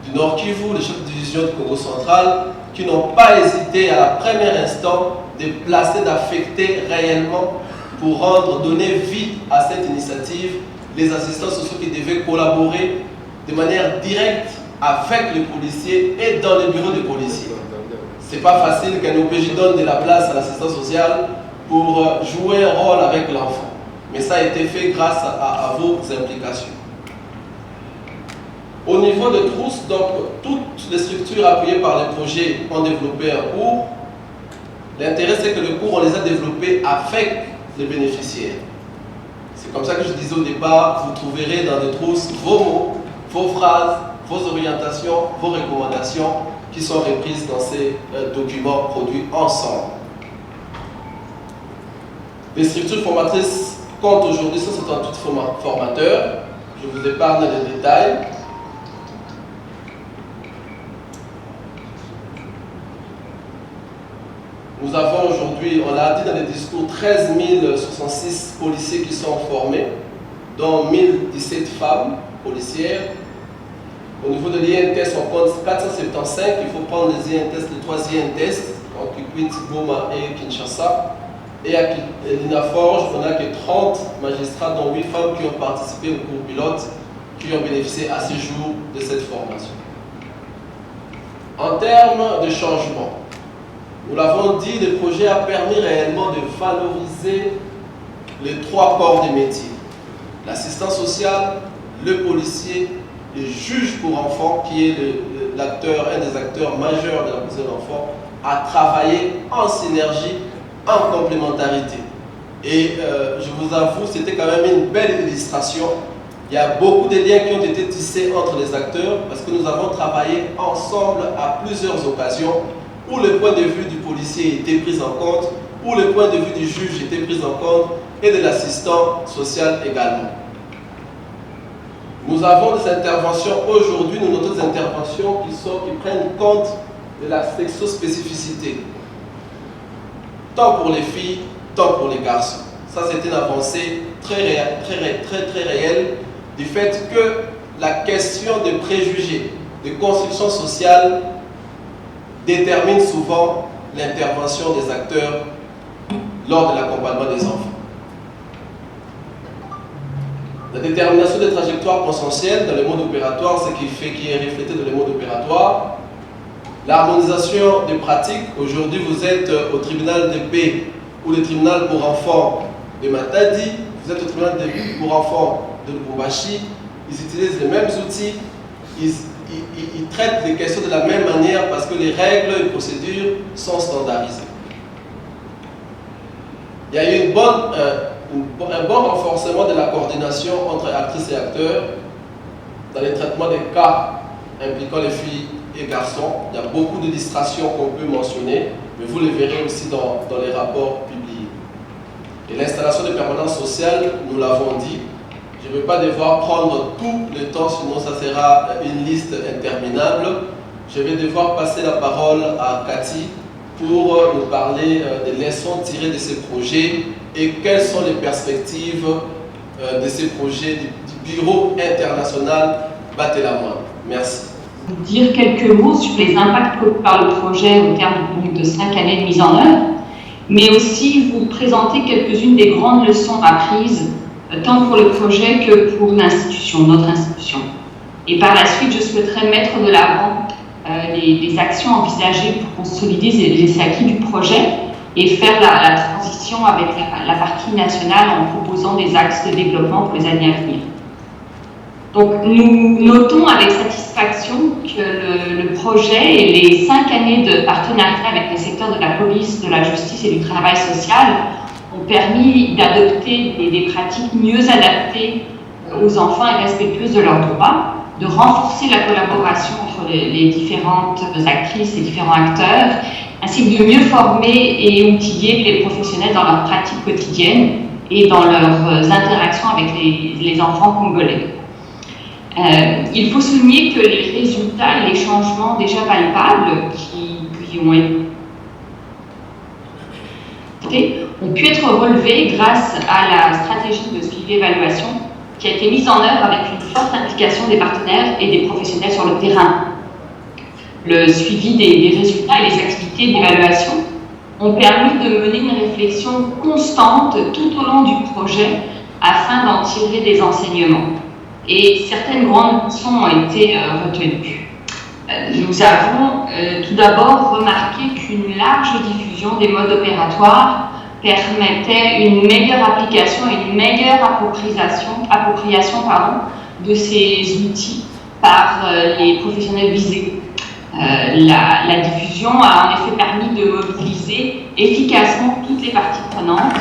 du Nord Kivu, le chef de division du Congo central, qui n'ont pas hésité à la première instant de placer, d'affecter réellement pour donner vie à cette initiative, les assistants sociaux qui devaient collaborer de manière directe avec les policiers et dans les bureaux des policiers. C'est pas facile qu'un OPJ donne de la place à l'assistant social pour jouer un rôle avec l'enfant. Mais ça a été fait grâce à vos implications. Au niveau de Trousse, donc, toutes les structures appuyées par les projets ont développé un cours. L'intérêt, c'est que le cours, on les a développés avec les bénéficiaires. C'est comme ça que je disais au départ, vous trouverez dans les Trousses vos mots, vos phrases, vos orientations, vos recommandations qui sont reprises dans ces documents produits ensemble. Les structures formatrices comptent aujourd'hui 178 formateurs. Je vous épargne les détails. Nous avons aujourd'hui, on l'a dit dans les discours, 13 066 policiers qui sont formés, dont 1017 femmes policières. Au niveau de l'INTES, on compte 475. Il faut prendre les INTES, les 3 INTES, donc Kikwit, Goma et Kinshasa. Et à l'INAFORGE, on n'a que 30 magistrats, dont 8 femmes qui ont participé au cours pilote, qui ont bénéficié à ce jour de cette formation. En termes de changement, nous l'avons dit, le projet a permis réellement de valoriser les 3 corps de métier. L'assistant social, le policier, le juge pour enfants, qui est un des acteurs majeurs de la protection de l'enfant, a travaillé en synergie, en complémentarité. Et je vous avoue, c'était quand même une belle illustration. Il y a beaucoup de liens qui ont été tissés entre les acteurs parce que nous avons travaillé ensemble à plusieurs occasions où le point de vue du policier était pris en compte, où le point de vue du juge était pris en compte et de l'assistant social également. Nous avons des interventions aujourd'hui, nous notons des interventions qui prennent compte de la sexospécificité, tant pour les filles, tant pour les garçons. Ça, c'est une avancée très réelle du fait que la question des préjugés, de construction sociale, détermine souvent l'intervention des acteurs lors de l'accompagnement des enfants. La détermination des trajectoires consensuelles dans le mode opératoire, ce qui est reflété dans le mode opératoire. L'harmonisation des pratiques. Aujourd'hui, vous êtes au tribunal de paix ou le tribunal pour enfants de Matadi, vous êtes au tribunal pour enfants de Lubumbashi. Ils utilisent les mêmes outils, ils traitent les questions de la même manière parce que les règles et procédures sont standardisées. Il y a eu un bon renforcement de la coordination entre actrices et acteurs dans les traitements des cas impliquant les filles et garçons. Il y a beaucoup de distractions qu'on peut mentionner, mais vous les verrez aussi dans les rapports publiés. Et l'installation de permanence sociale, nous l'avons dit, je ne vais pas devoir prendre tout le temps, sinon ça sera une liste interminable. Je vais devoir passer la parole à Cathy pour nous parler des leçons tirées de ces projets et quelles sont les perspectives de ces projets du Bureau international Battez-la-Moi. Merci. Dire quelques mots sur les impacts produits par le projet au terme de 5 années de mise en œuvre, mais aussi vous présenter quelques-unes des grandes leçons apprises, tant pour le projet que pour l'institution, notre institution. Et par la suite, je souhaiterais mettre de l'avant les actions envisagées pour consolider les acquis du projet et faire la transition avec la partie nationale en proposant des axes de développement pour les années à venir. Donc, nous notons avec satisfaction que le projet et les 5 années de partenariat avec les secteurs de la police, de la justice et du travail social ont permis d'adopter des pratiques mieux adaptées aux enfants et respectueuses de leurs droits, de renforcer la collaboration entre les différentes actrices et différents acteurs, ainsi que de mieux former et outiller les professionnels dans leurs pratiques quotidiennes et dans leurs interactions avec les enfants congolais. Il faut souligner que les résultats et les changements déjà palpables qui ont pu être relevés grâce à la stratégie de suivi et évaluation qui a été mise en œuvre avec une forte implication des partenaires et des professionnels sur le terrain. Le suivi des résultats et les activités d'évaluation ont permis de mener une réflexion constante tout au long du projet afin d'en tirer des enseignements. Et certaines grandes leçons ont été retenues. Nous avons tout d'abord remarqué qu'une large diffusion des modes opératoires permettait une meilleure application et une meilleure appropriation de ces outils par les professionnels visés. La diffusion a en effet permis de mobiliser efficacement toutes les parties prenantes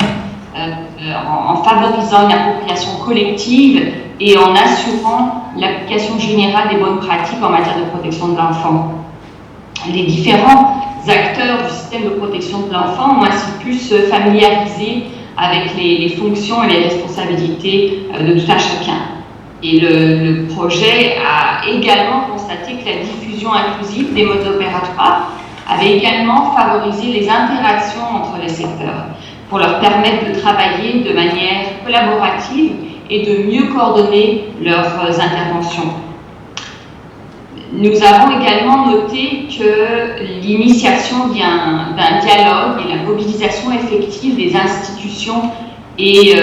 en favorisant une appropriation collective et en assurant l'application générale des bonnes pratiques en matière de protection de l'enfant. Les différents acteurs du système de protection de l'enfant ont ainsi pu se familiariser avec les fonctions et les responsabilités de tout un chacun. Et le projet a également constaté que la diffusion inclusive des modes opératoires avait également favorisé les interactions entre les secteurs pour leur permettre de travailler de manière collaborative et de mieux coordonner leurs interventions. Nous avons également noté que l'initiation d'un dialogue et la mobilisation effective des institutions et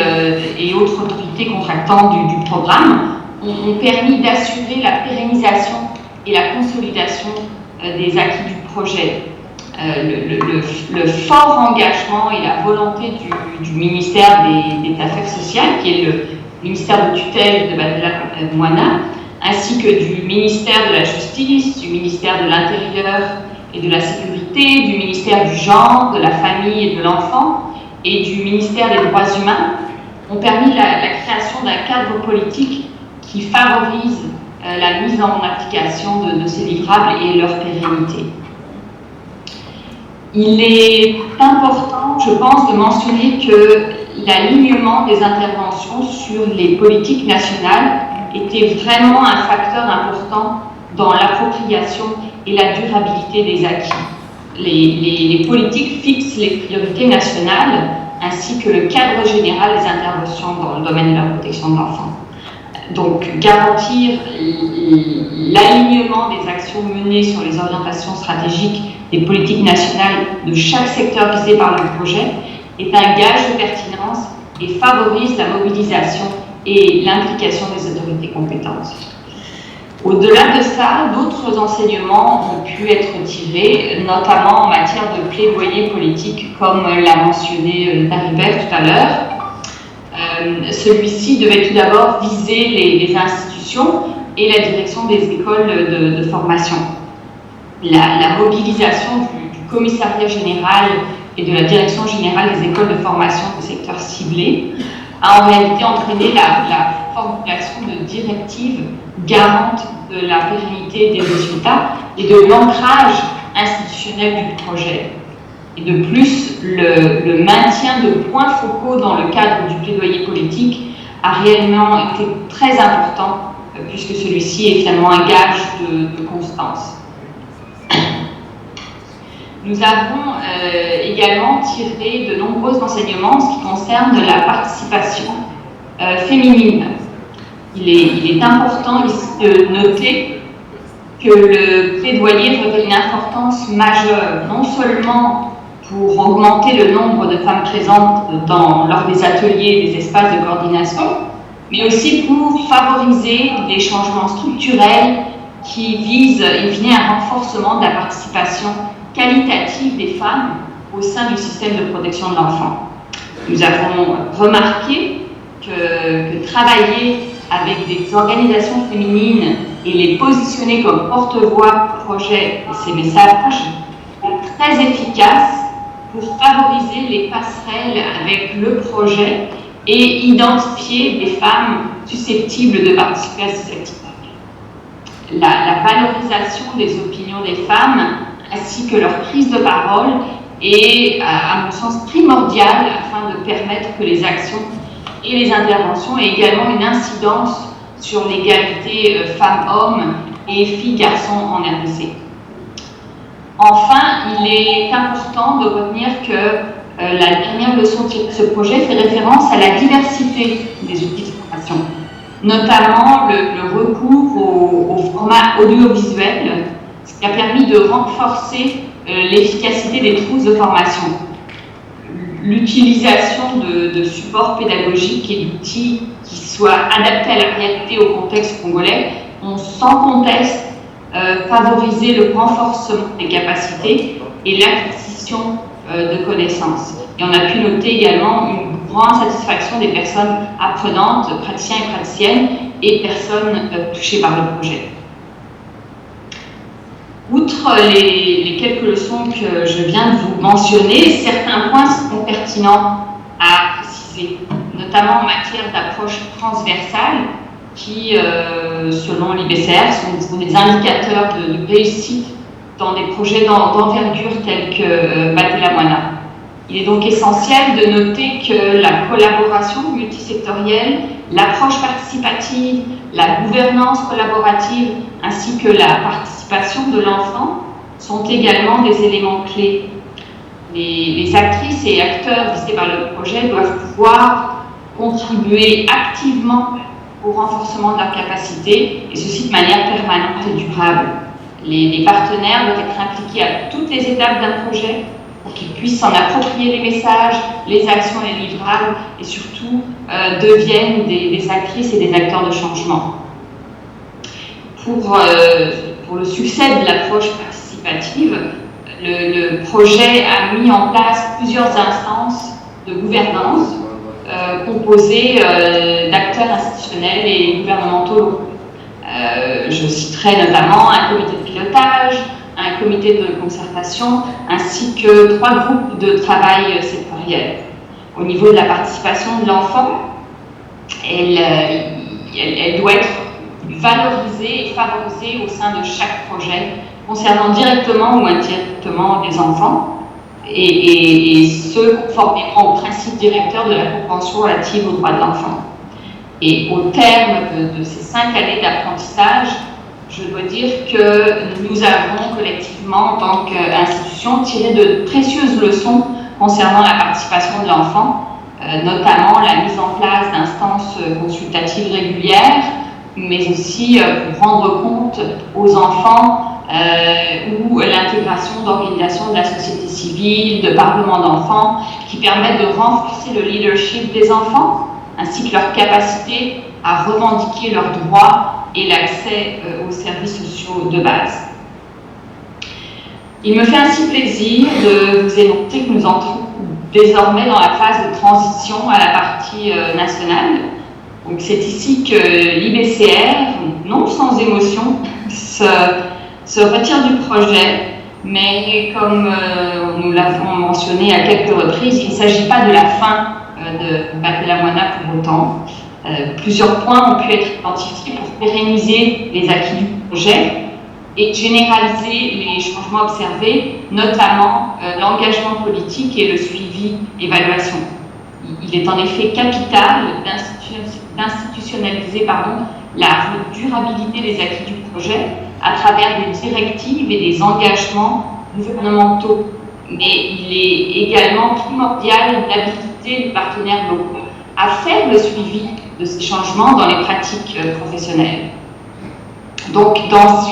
autres autorités contractantes du programme ont permis d'assurer la pérennisation et la consolidation des acquis du projet. Le fort engagement et la volonté du ministère des Affaires sociales, qui est le ministère de tutelle de Battez-la-Moi, ainsi que du ministère de la Justice, du ministère de l'Intérieur et de la Sécurité, du ministère du Genre, de la Famille et de l'Enfant et du ministère des Droits Humains, ont permis la création d'un cadre politique qui favorise la mise en application de ces livrables et leur pérennité. Il est important, je pense, de mentionner que l'alignement des interventions sur les politiques nationales était vraiment un facteur important dans l'appropriation et la durabilité des acquis. Les politiques fixent les priorités nationales ainsi que le cadre général des interventions dans le domaine de la protection de l'enfant. Donc, garantir l'alignement des actions menées sur les orientations stratégiques des politiques nationales de chaque secteur visé par le projet est un gage de pertinence et favorise la mobilisation et l'implication des autorités compétentes. Au-delà de ça, d'autres enseignements ont pu être tirés, notamment en matière de plaidoyer politique, comme l'a mentionné Daribert tout à l'heure. Celui-ci devait tout d'abord viser les institutions et la direction des écoles de formation. La mobilisation du commissariat général et de la direction générale des écoles de formation de secteurs ciblés a en réalité entraîné la formulation de directives garantes de la pérennité des résultats et de l'ancrage institutionnel du projet. Et de plus, le maintien de points focaux dans le cadre du plaidoyer politique a réellement été très important, puisque celui-ci est finalement un gage de constance. Nous avons également tiré de nombreux enseignements en ce qui concerne la participation féminine. Il est important ici de noter que le plaidoyer revêt une importance majeure, non seulement pour augmenter le nombre de femmes présentes lors des ateliers et des espaces de coordination, mais aussi pour favoriser des changements structurels qui visent in fine un renforcement de la participation qualitative des femmes au sein du système de protection de l'enfant. Nous avons remarqué que travailler avec des organisations féminines et les positionner comme porte-voix projet de ces messages est très efficace pour favoriser les passerelles avec le projet et identifier des femmes susceptibles de participer à ces activités. La valorisation des opinions des femmes ainsi que leur prise de parole est, à mon sens, primordiale afin de permettre que les actions et les interventions aient également une incidence sur l'égalité femmes-hommes et filles-garçons en RDC. Enfin, il est important de retenir que la dernière leçon de ce projet fait référence à la diversité des outils de formation, notamment le recours au format audiovisuel, ce qui a permis de renforcer l'efficacité des trousses de formation. L'utilisation de supports pédagogiques et d'outils qui soient adaptés à la réalité au contexte congolais ont sans conteste favorisé le renforcement des capacités et l'acquisition de connaissances. Et on a pu noter également une grande satisfaction des personnes apprenantes, praticiens et praticiennes et personnes touchées par le projet. Outre les quelques leçons que je viens de vous mentionner, certains points sont pertinents à préciser, notamment en matière d'approche transversale qui, selon l'IBCR, sont des indicateurs de réussite dans des projets d'envergure tels que Baté-La-Moana. Il est donc essentiel de noter que la collaboration multisectorielle, l'approche participative, la gouvernance collaborative ainsi que la participation de l'enfant sont également des éléments clés. Les actrices et acteurs visés par le projet doivent pouvoir contribuer activement au renforcement de leur capacité, et ceci de manière permanente et durable. Les partenaires doivent être impliqués à toutes les étapes d'un projet pour qu'ils puissent s'en approprier les messages, les actions et les livrables, et surtout deviennent des actrices et des acteurs de changement. Pour le succès de l'approche participative, le projet a mis en place plusieurs instances de gouvernance composées d'acteurs institutionnels et gouvernementaux locaux. Je citerai notamment un comité de pilotage, un comité de concertation, ainsi que 3 groupes de travail sectoriels. Au niveau de la participation de l'enfant, elle doit être valorisée et favorisée au sein de chaque projet, concernant directement ou indirectement des enfants, et ce, conformément au principe directeur de la Convention relative aux droits de l'enfant. Et au terme de ces 5 années d'apprentissage, je dois dire que nous avons collectivement, en tant qu'institution, tiré de précieuses leçons concernant la participation de l'enfant, notamment la mise en place d'instances consultatives régulières, mais aussi pour rendre compte aux enfants ou l'intégration d'organisations de la société civile, de parlements d'enfants, qui permettent de renforcer le leadership des enfants, ainsi que leur capacité à revendiquer leurs droits et l'accès aux services sociaux de base. Il me fait ainsi plaisir de vous énoncer que nous entrons désormais dans la phase de transition à la partie nationale. Donc c'est ici que l'IBCR, non sans émotion, se retire du projet, mais comme nous l'avons mentionné à quelques reprises, il ne s'agit pas de la fin de Baté-La-Moana pour autant. Plusieurs points ont pu être identifiés pour pérenniser les acquis du projet et généraliser les changements observés, notamment l'engagement politique et le suivi évaluation. Il est en effet capital d'institutionnaliser la durabilité des acquis du projet à travers des directives et des engagements gouvernementaux, mais il est également primordial d'habiliter les partenaires locaux à faire le suivi de ces changements dans les pratiques professionnelles. Donc, dans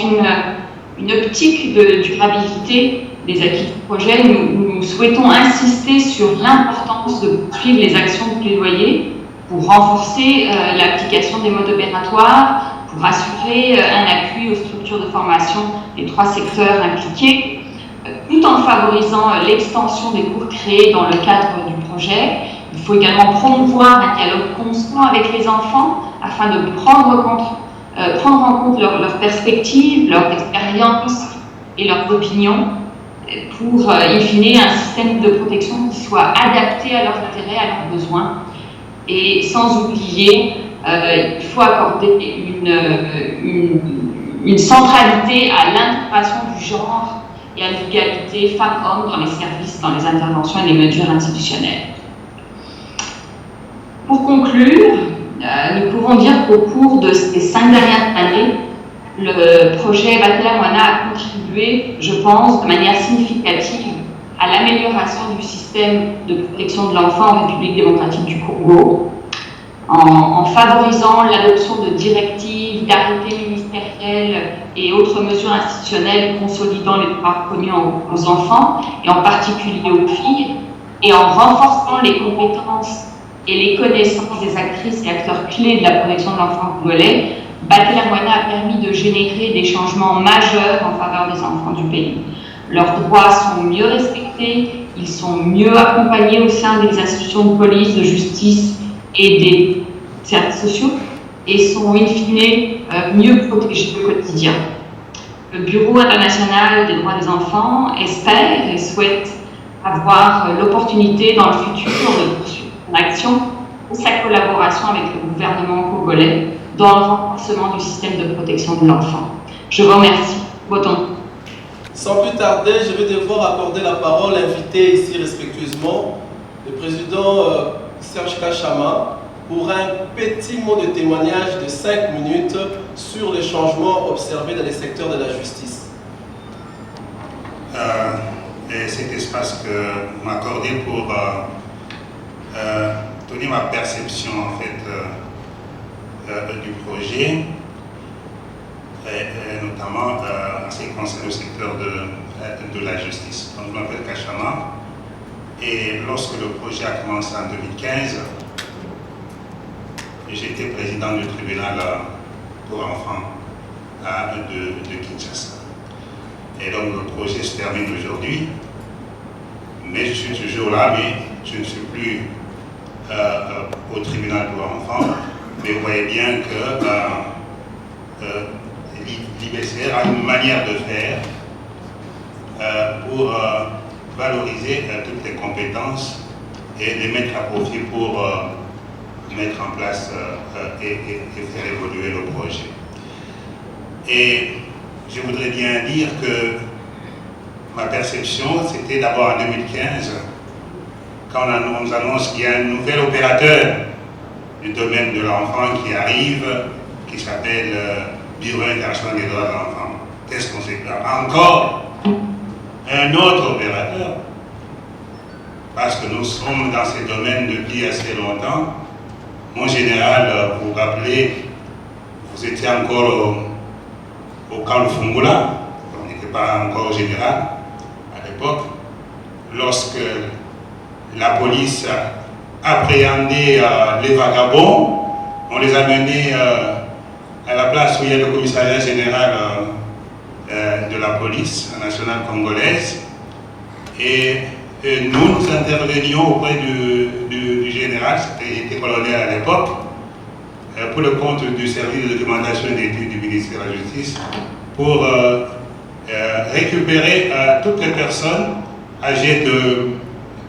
une optique de durabilité des acquis du projet, nous souhaitons insister sur l'importance de poursuivre les actions de plaidoyer pour renforcer l'application des modes opératoires, pour assurer un appui aux structures de formation des 3 secteurs impliqués, tout en favorisant l'extension des cours créés dans le cadre du projet. Il faut également promouvoir un dialogue constant avec les enfants afin de prendre en compte leurs perspectives, leurs expériences et leurs opinions pour, in fine, un système de protection qui soit adapté à leurs intérêts, à leurs besoins. Et sans oublier, il faut accorder une centralité à l'intégration du genre et à l'égalité femmes-hommes dans les services, dans les interventions et les mesures institutionnelles. Pour conclure, nous pouvons dire qu'au cours de ces 5 dernières années, le projet Batela Mwana a contribué, je pense, de manière significative à l'amélioration du système de protection de l'enfant en République démocratique du Congo, en favorisant l'adoption de directives, d'arrêtés ministériels et autres mesures institutionnelles consolidant les droits reconnus aux enfants, et en particulier aux filles, et en renforçant les compétences et les connaissances des actrices et acteurs clés de la protection de l'enfant congolais. Batela Mwana a permis de générer des changements majeurs en faveur des enfants du pays. Leurs droits sont mieux respectés, ils sont mieux accompagnés au sein des institutions de police, de justice et des services sociaux, et sont in fine mieux protégés au quotidien. Le Bureau international des droits des enfants espère et souhaite avoir l'opportunité dans le futur de poursuivre son action et sa collaboration avec le gouvernement congolais dans le renforcement du système de protection de l'enfant. Je vous remercie. Votons. Sans plus tarder, je vais devoir accorder la parole, inviter ici respectueusement le président Serge Kachama pour un petit mot de témoignage de 5 minutes sur les changements observés dans les secteurs de la justice. Et cet espace que vous m'accordez pour donner ma perception en fait du projet, et notamment en ce qui concerne le secteur de la justice. Donc, je m'appelle Kachama, et lorsque le projet a commencé en 2015, j'étais président du tribunal pour enfants de Kinshasa. Et donc le projet se termine aujourd'hui, mais je suis toujours là, mais je ne suis plus au tribunal pour enfants. Mais vous voyez bien que l'IBCR a une manière de faire pour valoriser toutes les compétences et les mettre à profit pour mettre en place et faire évoluer le projet. Et je voudrais bien dire que ma perception, c'était d'abord en 2015, quand on nous annonce qu'il y a un nouvel opérateur du domaine de l'enfant qui arrive, qui s'appelle Bureau international des droits de l'enfant. Qu'est-ce qu'on sait là? Encore un autre opérateur, parce que nous sommes dans ces domaines depuis assez longtemps. Mon général, vous vous rappelez, vous étiez encore au camp de Fungula, on n'était pas encore général à l'époque, lorsque la police appréhendait les vagabonds, on les a menés à la place où il y a le commissariat général de la police nationale congolaise, et nous intervenions auprès du général, c'était colonel à l'époque, pour le compte du service de documentation et d'études du ministère de la Justice, pour récupérer toutes les personnes âgées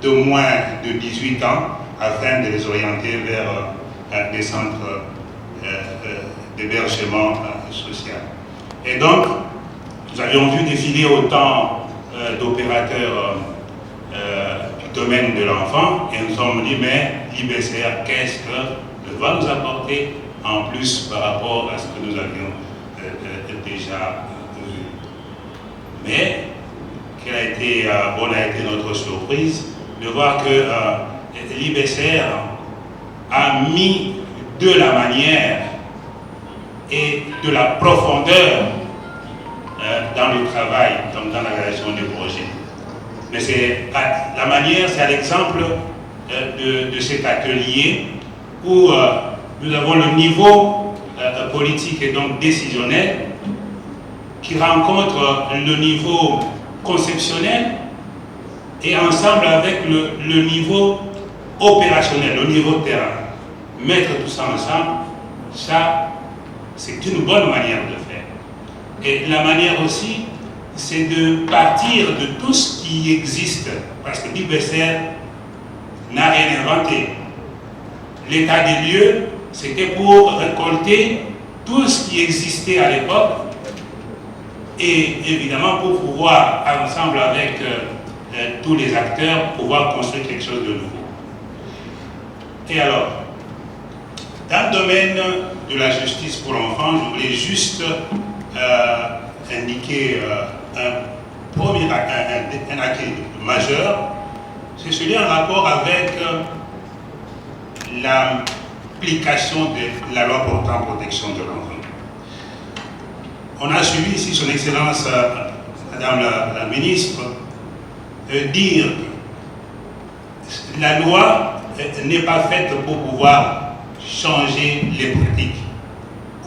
de moins de 18 ans afin de les orienter vers des centres d'hébergement social. Et donc, nous avions vu défiler autant d'opérateurs du domaine de l'enfant, et nous nous sommes dit, mais l'IBCR, qu'est-ce que va nous apporter en plus par rapport à ce que nous avions déjà vu? Mais, quelle a été notre surprise de voir que l'IBCR a mis de la manière et de la profondeur dans le travail, comme dans la réalisation du projet. Mais c'est la manière, c'est à l'exemple de cet atelier où nous avons le niveau politique et donc décisionnel qui rencontre le niveau conceptionnel et ensemble avec le niveau opérationnel, le niveau terrain. Mettre tout ça ensemble, ça c'est une bonne manière de faire. Et la manière aussi, c'est de partir de tout ce qui existe, parce que l'IBCR n'a rien inventé. L'état des lieux, c'était pour récolter tout ce qui existait à l'époque et évidemment pour pouvoir, ensemble avec tous les acteurs, pouvoir construire quelque chose de nouveau. Et alors, dans le domaine de la justice pour l'enfant, je voulais juste indiquer un acquis majeur, c'est celui en rapport avec l'application de la loi portant protection de l'enfant. On a suivi ici son Excellence, Madame la Ministre, dire que la loi n'est pas faite pour pouvoir changer les pratiques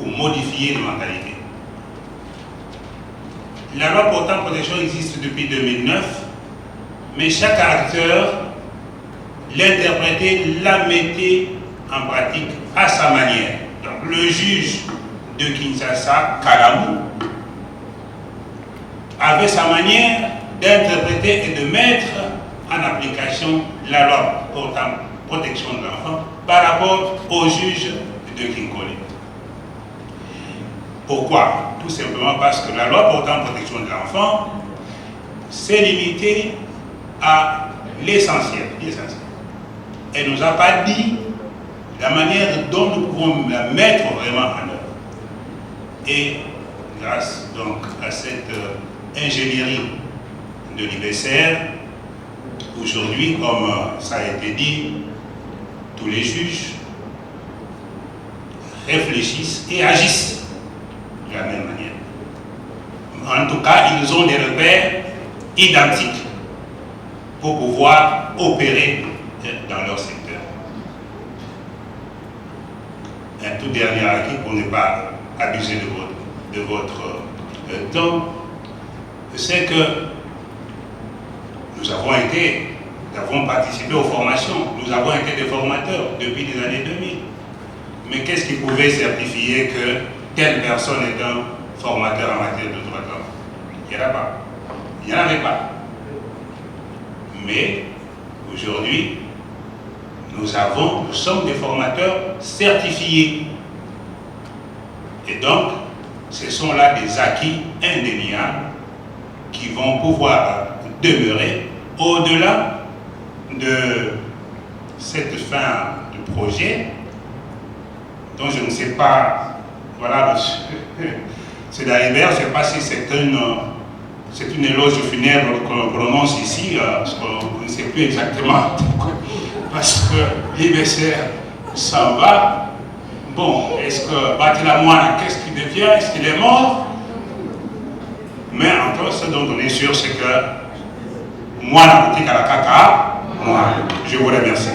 ou modifier les mentalités. La loi portant protection existe depuis 2009, mais chaque acteur l'interprétait, la mettait en pratique à sa manière. Donc le juge de Kinshasa, Kalamou, avait sa manière d'interpréter et de mettre en application la loi portant protection de l'enfant par rapport au juge de Kinkole. Pourquoi? Tout simplement parce que la loi portant protection de l'enfant s'est limitée à l'essentiel. Elle ne nous a pas dit la manière dont nous pouvons la mettre vraiment en œuvre. Et grâce donc à cette ingénierie de l'IBCR, aujourd'hui, comme ça a été dit, tous les juges réfléchissent et agissent de la même manière. En tout cas, ils ont des repères identiques pour pouvoir opérer dans leur secteur. Un tout dernier acquis pour ne pas abuser de votre temps, c'est que nous avons participé aux formations, nous avons été des formateurs depuis les années 2000. Mais qu'est-ce qui pouvait certifier que telle personne est un formateur en matière de droits de l'homme? Il n'y en a pas. Il n'y en avait pas. Mais aujourd'hui, nous sommes des formateurs certifiés. Et donc, ce sont là des acquis indéniables qui vont pouvoir demeurer au-delà de cette fin de projet, dont je ne sais pas, voilà, c'est d'Alibert, je ne sais pas si c'est une éloge funèbre que l'on prononce ici, parce qu'on ne sait plus exactement, parce que l'IBCR s'en va. Bon, est-ce que Batila Moine, qu'est-ce qu'il devient? Est-ce qu'il est mort? Mais encore, ce dont on est sûr, c'est que Moine boutique à la caca, moi, je vous remercie.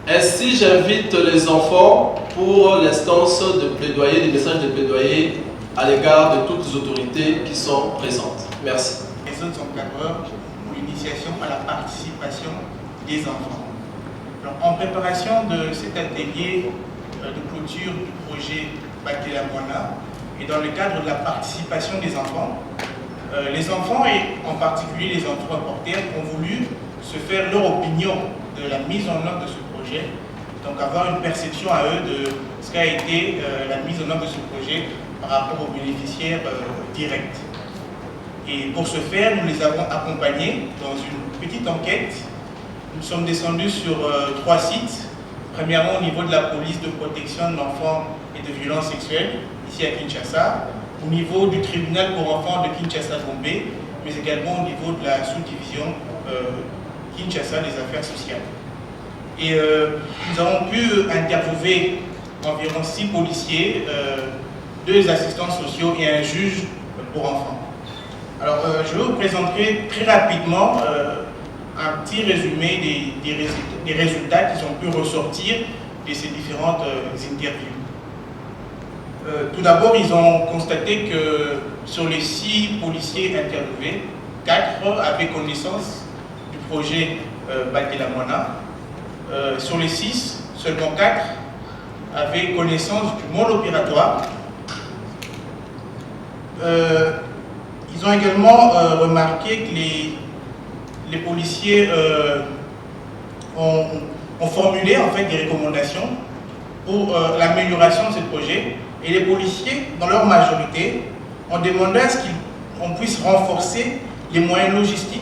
Ainsi, j'invite les enfants pour l'instance de plaidoyer, des messages de plaidoyer à l'égard de toutes les autorités qui sont présentes. Merci. Les autres encadreurs pour l'initiation à la participation des enfants. Donc, en préparation de cet atelier de clôture du projet Batela Moana et dans le cadre de la participation des enfants, les enfants et en particulier les enfants porteurs ont voulu se faire leur opinion de la mise en œuvre de ce projet, donc avoir une perception à eux de ce qu'a été la mise en œuvre de ce projet par rapport aux bénéficiaires directs. Et pour ce faire, nous les avons accompagnés dans une petite enquête. Nous sommes descendus sur 3 sites. Premièrement, au niveau de la police de protection de l'enfant et de violences sexuelles, ici à Kinshasa, au niveau du tribunal pour enfants de Kinshasa-Gombe, mais également au niveau de la sous-division Kinshasa des affaires sociales. Et nous avons pu interviewer environ 6 policiers, 2 assistants sociaux et un juge pour enfants. Alors, je vais vous présenter très rapidement un petit résumé des résultats qui ont pu ressortir de ces différentes interviews. Tout d'abord, ils ont constaté que sur les 6 policiers interviewés, 4 avaient connaissance du projet Baté-la-Moana. Sur les 6, seulement 4 avaient connaissance du mode opératoire. Ils ont également remarqué que les policiers ont formulé en fait des recommandations pour l'amélioration de ce projet, et les policiers, dans leur majorité, ont demandé à ce qu'on puisse renforcer les moyens logistiques,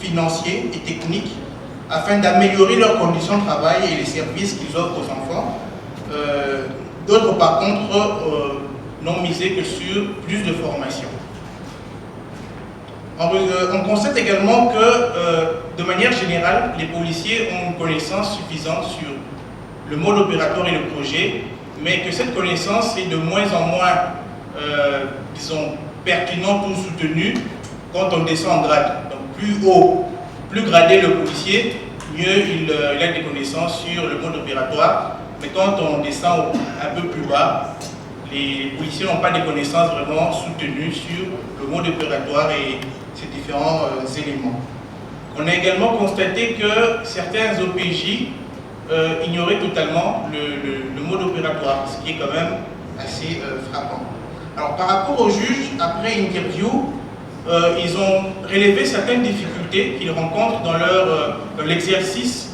financiers et techniques afin d'améliorer leurs conditions de travail et les services qu'ils offrent aux enfants. D'autres, par contre, n'ont misé que sur plus de formation. On constate également que, de manière générale, les policiers ont une connaissance suffisante sur le mode opératoire et le projet, mais que cette connaissance est de moins en moins, disons, pertinente ou soutenue quand on descend en grade. Donc plus haut, plus gradé le policier, mieux il a des connaissances sur le mode opératoire, mais quand on descend un peu plus bas, les policiers n'ont pas des connaissances vraiment soutenues sur le mode opératoire et ces différents éléments. On a également constaté que certains OPJ ignoraient totalement le mode opératoire, ce qui est quand même assez frappant. Alors par rapport aux juges, après interview, ils ont relevé certaines difficultés qu'ils rencontrent dans l'exercice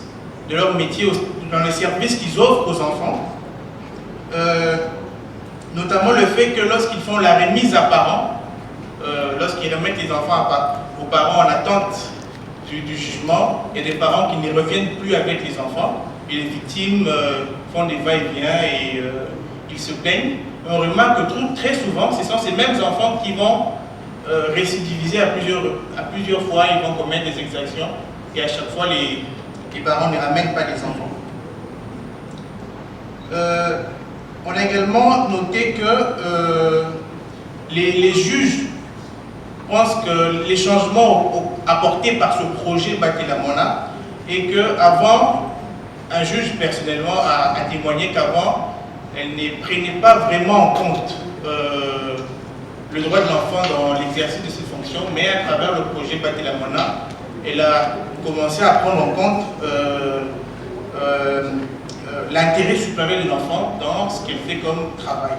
de leur métier, dans les services qu'ils offrent aux enfants. Notamment le fait que lorsqu'ils font la remise à parents, lorsqu'ils remettent les enfants aux parents en attente du jugement, il y a des parents qui ne reviennent plus avec les enfants, et les victimes font des va-et-vient et ils se plaignent. On remarque que très souvent, ce sont ces mêmes enfants qui vont récidiviser à plusieurs fois, ils vont commettre des exactions, et à chaque fois les parents ne ramènent pas les enfants. On a également noté que les juges pensent que les changements apportés par ce projet Baté-la-Moana, et qu'avant, un juge personnellement a témoigné qu'avant, elle ne prenait pas vraiment en compte le droit de l'enfant dans l'exercice de ses fonctions, mais à travers le projet Baté-la-Moana, elle a commencé à prendre en compte l'intérêt supérieur de l'enfant dans ce qu'elle fait comme travail.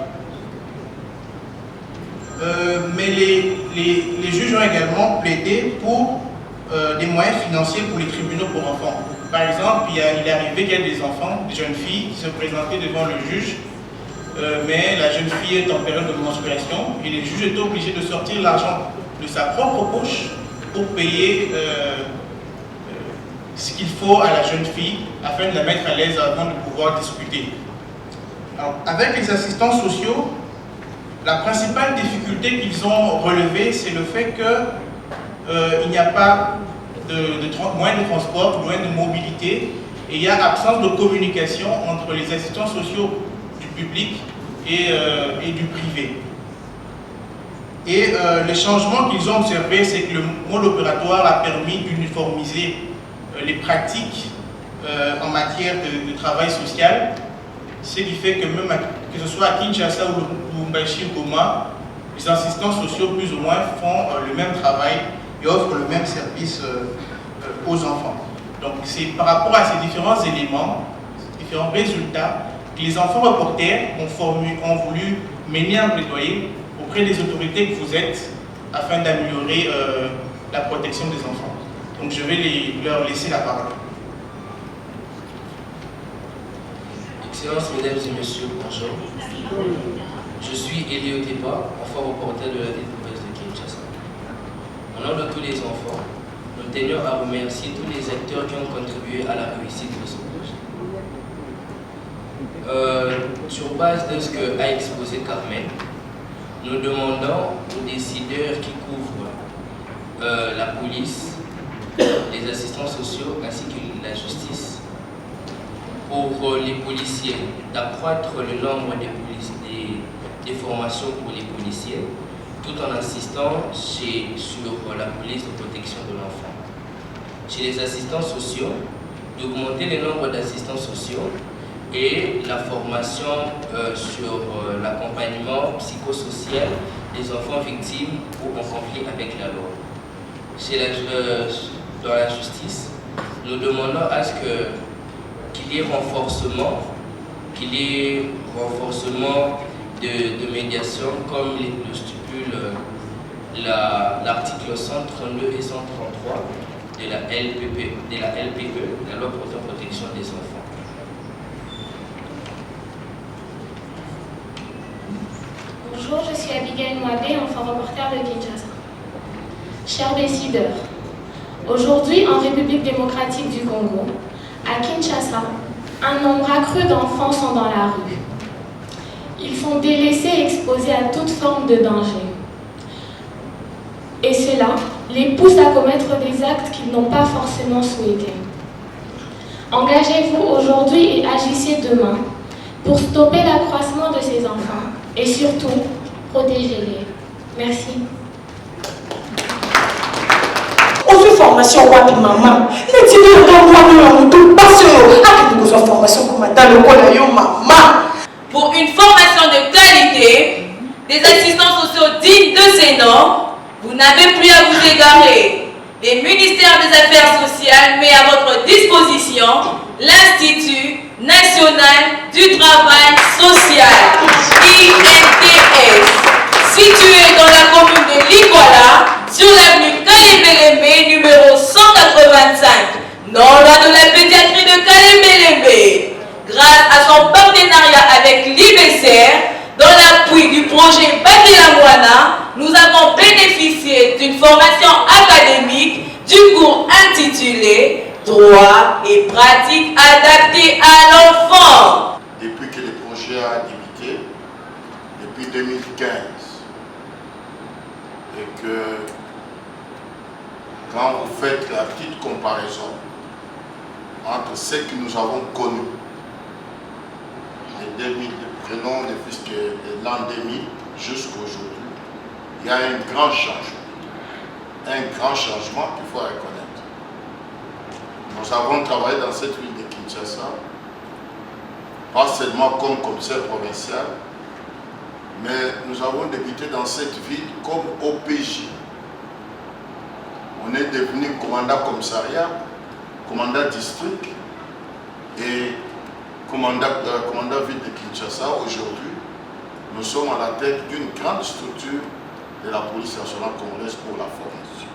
Mais les juges ont également plaidé pour des moyens financiers pour les tribunaux pour enfants. Par exemple, il est arrivé qu'il y a des enfants, des jeunes filles qui se présentaient devant le juge, mais la jeune fille est en période de menstruation et les juges étaient obligés de sortir l'argent de sa propre poche pour payer ce qu'il faut à la jeune fille afin de la mettre à l'aise avant de pouvoir discuter. Alors, avec les assistants sociaux, la principale difficulté qu'ils ont relevée, c'est le fait qu'il n'y a pas de moyens de transport, moyens de mobilité, et il y a absence de communication entre les assistants sociaux du public et du privé. Et les changements qu'ils ont observés, c'est que le mode opératoire a permis d'uniformiser les pratiques en matière de travail social, ce qui fait que même que ce soit à Kinshasa ou Lubumbashi ou Goma, les assistants sociaux plus ou moins font le même travail et offrent le même service aux enfants. Donc c'est par rapport à ces différents éléments, différents résultats, que les enfants reporters ont voulu mener un plaidoyer auprès des autorités que vous êtes afin d'améliorer la protection des enfants. Donc je vais leur laisser la parole. Excellences, mesdames et messieurs, bonjour. Je suis Elio Tepa, enfant reporter de la ville de Kinshasa. Au nom de tous les enfants, nous tenions à remercier tous les acteurs qui ont contribué à la réussite de ce projet. Sur base de ce qu'a exposé Carmen, nous demandons aux décideurs qui couvrent la police, les assistants sociaux ainsi que la justice, pour les policiers, d'accroître le nombre des formations pour les policiers, tout en insistant sur la police de protection de l'enfant. Chez les assistants sociaux, d'augmenter le nombre d'assistants sociaux et la formation sur l'accompagnement psychosocial des enfants victimes ou en conflit avec la loi. Dans la justice, nous demandons à ce qu'il y ait renforcement de médiation comme le stipule l'article 132 et 133 de la LPE, la loi pour la protection des enfants. Bonjour, je suis Abigail Mwabé, enfant reporter de Kinshasa. Chers décideurs, aujourd'hui en République démocratique du Congo, à Kinshasa, un nombre accru d'enfants sont dans la rue. Ils sont délaissés et exposés à toute forme de danger. Et cela les pousse à commettre des actes qu'ils n'ont pas forcément souhaités. Engagez-vous aujourd'hui et agissez demain pour stopper l'accroissement de ces enfants et surtout, protégez-les. Merci. On fait formation wapi maman. Les télés dans moi nous tout parce que nous faisons formation comme dans le col yo maman. Pour une formation de qualité, des assistants sociaux dignes de ces noms, vous n'avez plus à vous égarer. Le ministère des Affaires sociales met à votre disposition l'Institut national du travail social, INTS, situé dans la commune de Likola, sur l'avenue Kalembelembe, numéro 185, non loin de la pédiatrie de Kalembelembe. Grâce à son partenariat avec l'IBCR, dans l'appui du projet Batela Mwana, nous avons bénéficié d'une formation académique du cours intitulé Droit et pratiques adaptées à l'enfant. Depuis que le projet a débuté, depuis 2015, et que quand vous faites la petite comparaison entre ce que nous avons connu, prenons de l'an 2000 jusqu'à aujourd'hui, il y a un grand changement. Un grand changement qu'il faut reconnaître. Nous avons travaillé dans cette ville de Kinshasa, pas seulement comme commissaire provincial, mais nous avons débuté dans cette ville comme OPJ. On est devenu commandant commissariat, commandant district et commandant ville de Kinshasa. Aujourd'hui, nous sommes à la tête d'une grande structure de la police nationale congolaise pour la formation.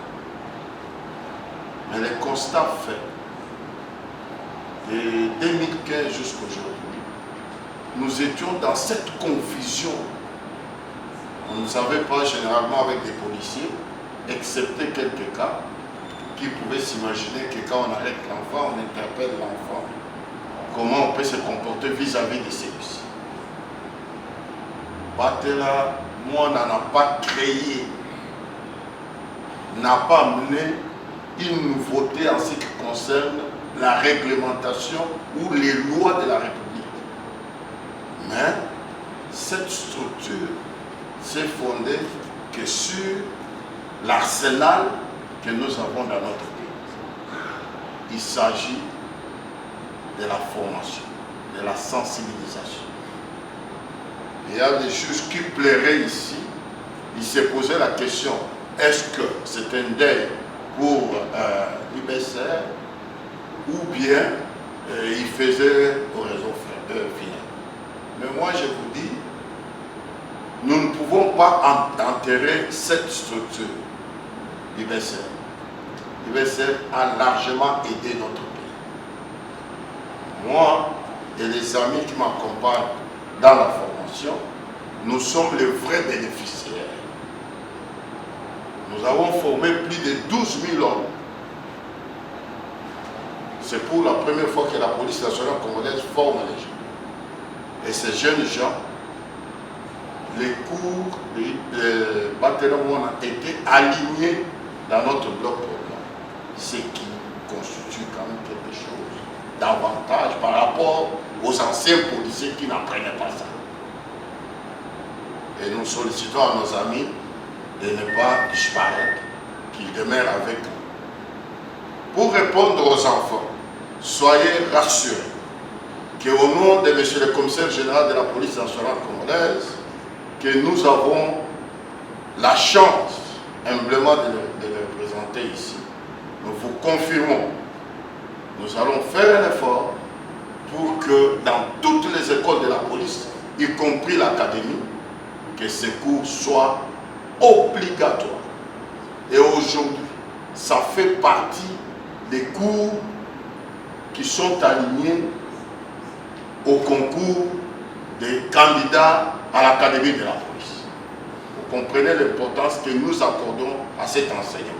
Mais les constats faits de 2015 jusqu'à aujourd'hui, nous étions dans cette confusion. On ne savait pas généralement avec des policiers, excepté quelques cas, qui pouvaient s'imaginer que quand on arrête l'enfant, on interpelle l'enfant. Comment on peut se comporter vis-à-vis de celui-ci. Batela, moi, n'en a pas créé, n'a pas amené une nouveauté en ce qui concerne la réglementation ou les lois de la République. Mais cette structure s'est fondée que sur l'arsenal que nous avons dans notre pays. Il s'agit de la formation, de la sensibilisation. Il y a des juges qui plairaient ici. Il s'est posé la question, est-ce que c'est un deuil pour l'IBCR ou bien il faisait au réseau final. Mais moi je vous dis, nous ne pouvons pas enterrer cette structure. l'IBCR. L'IBCR a largement aidé notre pays. Moi et les amis qui m'accompagnent dans la formation, nous sommes les vrais bénéficiaires. Nous avons formé plus de 12 000 hommes. C'est pour la première fois que la police nationale congolaise forme les gens. Et ces jeunes gens, les cours de Batelamon ont été alignés dans notre bloc programme, ce qui constitue quand même quelque chose d'avantage par rapport aux anciens policiers qui n'apprenaient pas ça. Et nous sollicitons à nos amis de ne pas disparaître, qu'ils demeurent avec nous. Pour répondre aux enfants, soyez rassurés qu'au nom de M. le commissaire général de la police nationale congolaise, que nous avons la chance humblement de le représenter ici. Nous vous confirmons, nous allons faire un effort pour que dans toutes les écoles de la police, y compris l'académie, que ces cours soient obligatoires. Et aujourd'hui, ça fait partie des cours qui sont alignés au concours des candidats à l'Académie de la police. Vous comprenez l'importance que nous accordons à cet enseignement.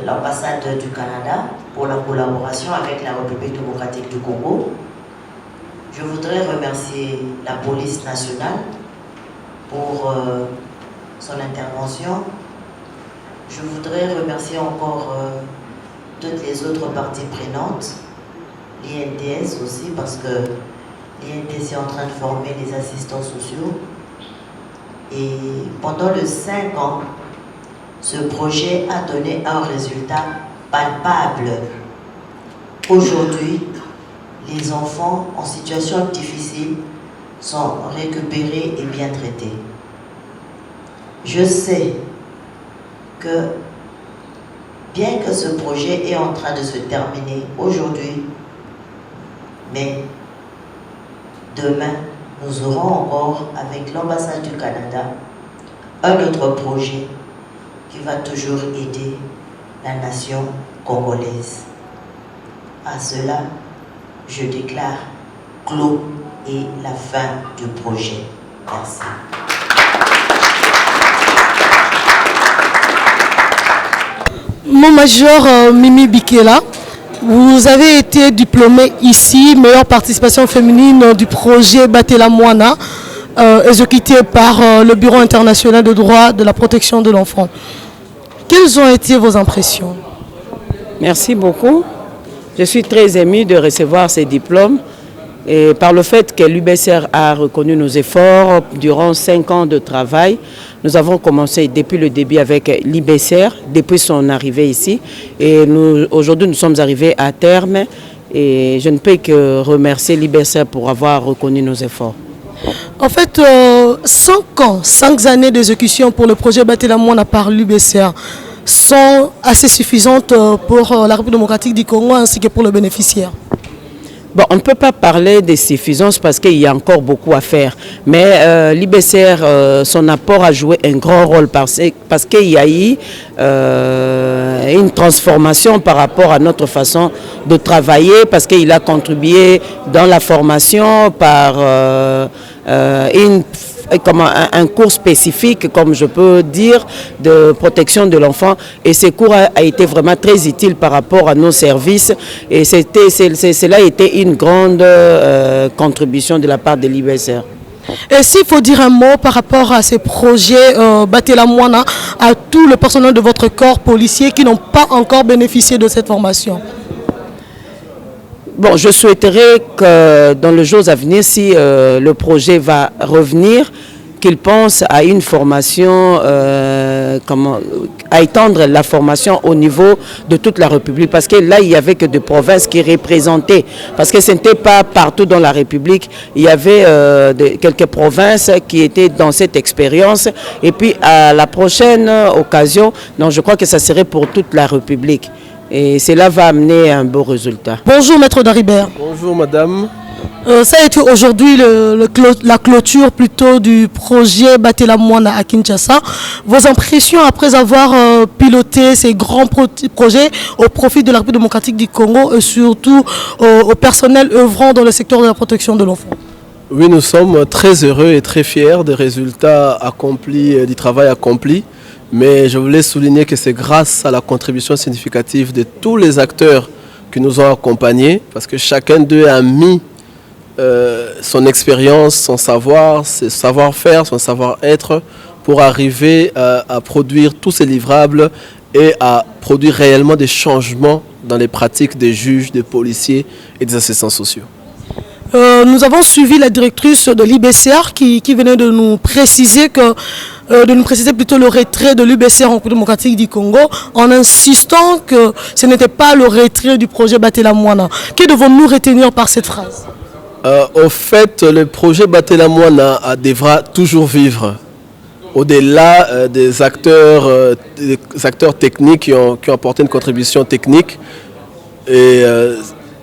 L'ambassade du Canada pour la collaboration avec la République démocratique du Congo. Je voudrais remercier la police nationale pour son intervention. Je voudrais remercier encore toutes les autres parties prenantes, l'INDS aussi, parce que l'INDS est en train de former les assistants sociaux. Et pendant les 5 ans, ce projet a donné un résultat palpable. Aujourd'hui, les enfants en situation difficile sont récupérés et bien traités. Je sais que bien que ce projet est en train de se terminer aujourd'hui, mais demain, nous aurons encore avec l'ambassade du Canada un autre projet qui va toujours aider la nation congolaise. À cela, je déclare clos et la fin du projet. Merci. Mon major Mimi Bikela, vous avez été diplômé ici, meilleure participation féminine du projet Batela Mwana, exécuté par le Bureau international de droit de la protection de l'enfant. Quelles ont été vos impressions? Merci beaucoup. Je suis très émue de recevoir ces diplômes et par le fait que l'UBCR a reconnu nos efforts durant 5 ans de travail. Nous avons commencé depuis le début avec l'UBCR, depuis son arrivée ici. Et aujourd'hui, nous sommes arrivés à terme et je ne peux que remercier l'UBCR pour avoir reconnu nos efforts. En fait, 5 années d'exécution pour le projet Batela Mwana par l'UBCR sont assez suffisantes pour la République démocratique du Congo ainsi que pour le bénéficiaire. Bon, on ne peut pas parler de suffisance parce qu'il y a encore beaucoup à faire. Mais l'IBCR, son apport a joué un grand rôle parce qu'il y a eu une transformation par rapport à notre façon de travailler, parce qu'il a contribué dans la formation par un cours spécifique, comme je peux dire, de protection de l'enfant. Et ce cours a été vraiment très utile par rapport à nos services. Et cela a été une grande contribution de la part de l'IBCR. Et s'il faut dire un mot par rapport à ces projets Batela Mwana, à tout le personnel de votre corps policier qui n'ont pas encore bénéficié de cette formation? Bon, je souhaiterais que dans les jours à venir, si le projet va revenir, qu'il pense à une formation, à étendre la formation au niveau de toute la République. Parce que là, il n'y avait que des provinces qui représentaient. Parce que ce n'était pas partout dans la République. Il y avait quelques provinces qui étaient dans cette expérience. Et puis, à la prochaine occasion, donc, je crois que ça serait pour toute la République. Et cela va amener un beau résultat. Bonjour Maître Daribert. Bonjour Madame. Ça a été aujourd'hui la clôture plutôt du projet Batela Mwana à Kinshasa. Vos impressions après avoir piloté ces grands projets au profit de la République démocratique du Congo et surtout au personnel œuvrant dans le secteur de la protection de l'enfant? Oui, nous sommes très heureux et très fiers des résultats accomplis, du travail accompli. Mais je voulais souligner que c'est grâce à la contribution significative de tous les acteurs qui nous ont accompagnés, parce que chacun d'eux a mis son expérience, son savoir, ses savoir-faire, son savoir-être pour arriver à produire tous ces livrables et à produire réellement des changements dans les pratiques des juges, des policiers et des assistants sociaux. Nous avons suivi la directrice de l'IBCR qui venait de nous préciser plutôt le retrait de l'IBCR en République démocratique du Congo en insistant que ce n'était pas le retrait du projet Batela Mwana. Que devons-nous retenir par cette phrase? Au fait, le projet Batela Mwana devra toujours vivre. Au-delà des acteurs techniques qui ont apporté une contribution technique, et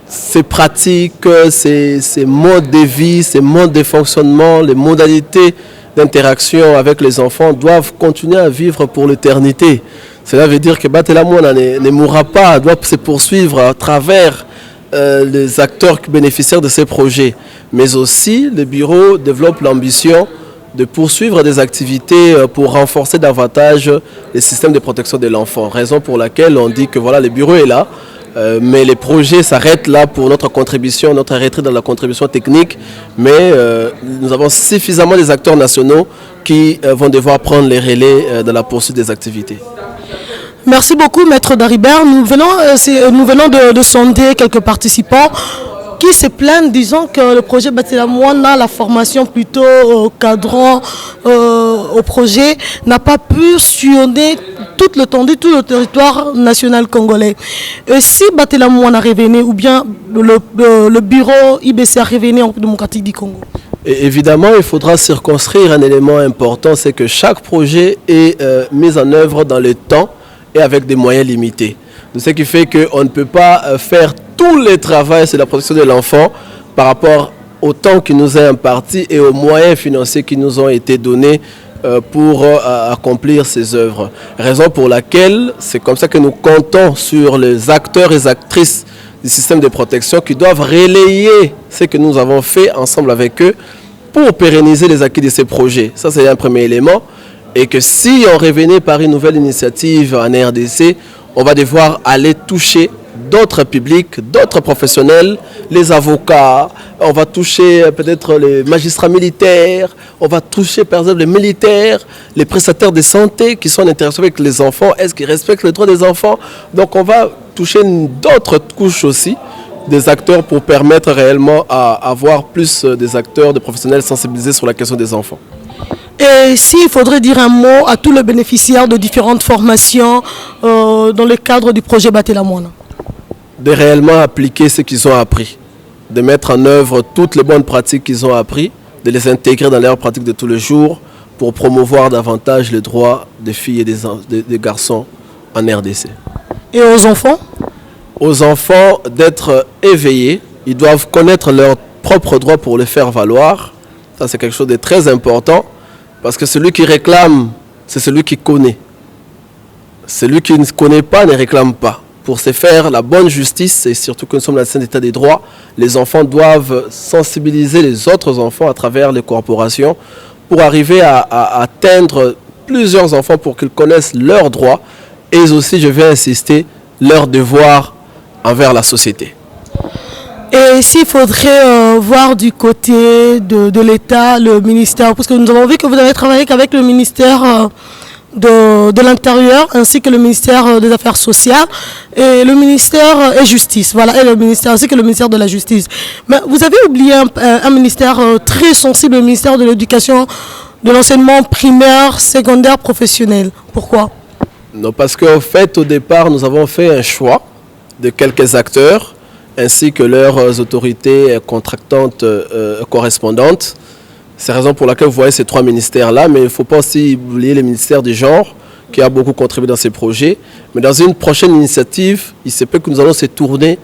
ces pratiques, ces modes de vie, ces modes de fonctionnement, les modalités d'interaction avec les enfants doivent continuer à vivre pour l'éternité. Cela veut dire que Batela Mwana ne mourra pas, doit se poursuivre à travers les acteurs bénéficiaires de ces projets. Mais aussi, le bureau développe l'ambition de poursuivre des activités pour renforcer davantage les systèmes de protection de l'enfant. Raison pour laquelle on dit que voilà, le bureau est là, mais les projets s'arrêtent là pour notre contribution, notre retrait dans la contribution technique. Mais nous avons suffisamment des acteurs nationaux qui vont devoir prendre les relais dans la poursuite des activités. Merci beaucoup, Maître Daribert. Nous venons de sonder quelques participants qui se plaignent, disant que le projet Batela Mwana, la formation plutôt cadrant au projet, n'a pas pu sillonner toute l'étendue, tout le territoire national congolais. Et si Batela Mwana revenait, ou bien le bureau IBCR revenait en République démocratique du Congo? Et évidemment, il faudra circonscrire un élément important, c'est que chaque projet est mis en œuvre dans le temps et avec des moyens limités. Ce qui fait qu'on ne peut pas faire tout le travail sur la protection de l'enfant par rapport au temps qui nous est imparti et aux moyens financiers qui nous ont été donnés pour accomplir ces œuvres. Raison pour laquelle c'est comme ça que nous comptons sur les acteurs et actrices du système de protection qui doivent relayer ce que nous avons fait ensemble avec eux pour pérenniser les acquis de ces projets. Ça, c'est un premier élément. Et que si on revenait par une nouvelle initiative en RDC, on va devoir aller toucher d'autres publics, d'autres professionnels, les avocats, on va toucher peut-être les magistrats militaires, on va toucher par exemple les militaires, les prestataires de santé qui sont en interaction avec les enfants, est-ce qu'ils respectent les droits des enfants? Donc on va toucher d'autres couches aussi des acteurs pour permettre réellement à avoir plus des acteurs, des professionnels sensibilisés sur la question des enfants. Et s'il faudrait dire un mot à tous les bénéficiaires de différentes formations dans le cadre du projet Batela Mwana? De réellement appliquer ce qu'ils ont appris, de mettre en œuvre toutes les bonnes pratiques qu'ils ont appris, de les intégrer dans leurs pratiques de tous les jours pour promouvoir davantage les droits des filles et des garçons en RDC. Et aux enfants? Aux enfants d'être éveillés, ils doivent connaître leurs propres droits pour les faire valoir. Ça, c'est quelque chose de très important. Parce que celui qui réclame, c'est celui qui connaît. Celui qui ne connaît pas ne réclame pas. Pour se faire la bonne justice, et surtout que nous sommes dans un état des droits, les enfants doivent sensibiliser les autres enfants à travers les corporations pour arriver à atteindre plusieurs enfants pour qu'ils connaissent leurs droits et aussi, je vais insister, leurs devoirs envers la société. Et s'il faudrait voir du côté de l'État, le ministère, parce que nous avons vu que vous avez travaillé avec le ministère de l'Intérieur ainsi que le ministère des Affaires sociales et le ministère de Justice, voilà, et le ministère ainsi que le ministère de la Justice. Mais vous avez oublié un ministère très sensible, le ministère de l'Éducation, de l'enseignement primaire, secondaire, professionnel. Pourquoi? Non, parce qu'en fait, au départ, nous avons fait un choix de quelques acteurs ainsi que leurs autorités contractantes correspondantes. C'est la raison pour laquelle vous voyez ces trois ministères-là, mais il ne faut pas aussi oublier le ministère du genre qui a beaucoup contribué dans ces projets. Mais dans une prochaine initiative, il se peut que nous allons se tourner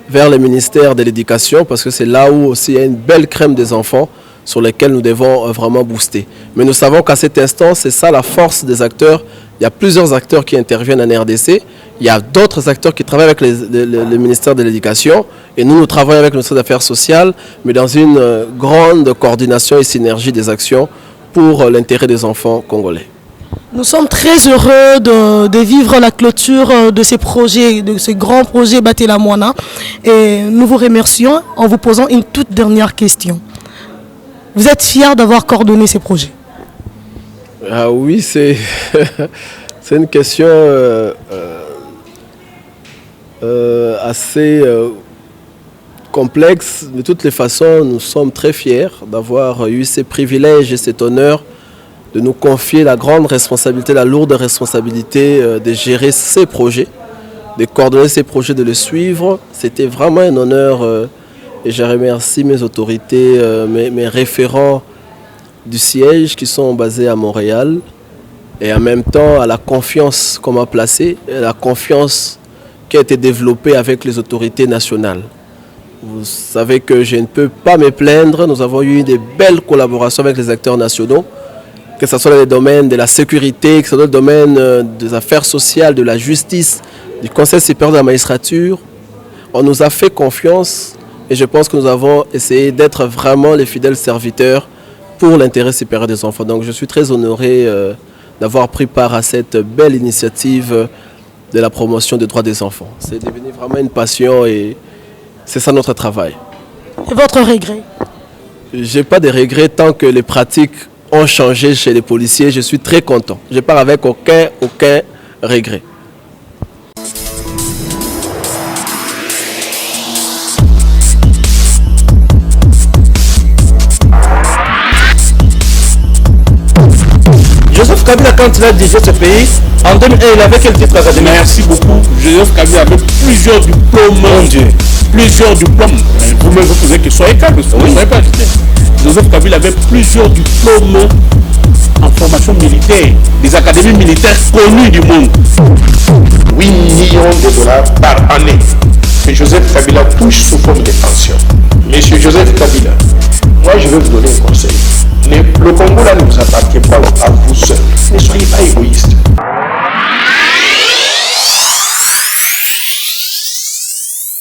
vers le ministère de l'Éducation parce que c'est là où aussi il y a une belle crème des enfants sur lesquels nous devons vraiment booster. Mais nous savons qu'à cet instant, c'est ça la force des acteurs. Il y a plusieurs acteurs qui interviennent en RDC. Il y a d'autres acteurs qui travaillent avec le ministère de l'Éducation. Et nous travaillons avec le ministère des Affaires sociales, mais dans une grande coordination et synergie des actions pour l'intérêt des enfants congolais. Nous sommes très heureux de vivre la clôture de ces projets, de ce grand projet Batela Moana. Et nous vous remercions en vous posant une toute dernière question. Vous êtes fiers d'avoir coordonné ces projets? Ah oui, c'est c'est une question assez complexe. De toutes les façons, nous sommes très fiers d'avoir eu ces privilèges et cet honneur de nous confier la grande responsabilité, la lourde responsabilité de gérer ces projets, de coordonner ces projets, de les suivre. C'était vraiment un honneur et je remercie mes autorités, mes référents du siège qui sont basés à Montréal et en même temps à la confiance qu'on m'a placée, la confiance qui a été développée avec les autorités nationales. Vous savez que je ne peux pas me plaindre, nous avons eu de belles collaborations avec les acteurs nationaux, que ce soit dans les domaines de la sécurité, que ce soit dans le domaine des affaires sociales, de la justice, du Conseil supérieur de la magistrature. On nous a fait confiance et je pense que nous avons essayé d'être vraiment les fidèles serviteurs pour l'intérêt supérieur des enfants. Donc je suis très honoré d'avoir pris part à cette belle initiative de la promotion des droits des enfants. C'est devenu vraiment une passion et c'est ça notre travail. Et votre regret? Je n'ai pas de regrets tant que les pratiques ont changé chez les policiers. Je suis très content. Je pars avec aucun regret. Joseph Kabila, quand il a dirigé ce pays, en 2001, il avait quel titre académique? Merci beaucoup. Joseph Kabila avait plusieurs diplômes. Mon Dieu. Plusieurs diplômes. Vous-même, vous posez que soyez calme, vous ne soyez pas agité. Joseph Kabila avait plusieurs diplômes en formation militaire, des académies militaires connues du monde. 8 millions de dollars par année que Joseph Kabila touche sous forme de pension. Monsieur Joseph Kabila, moi je vais vous donner un conseil. Le Congo là ne vous appartient pas à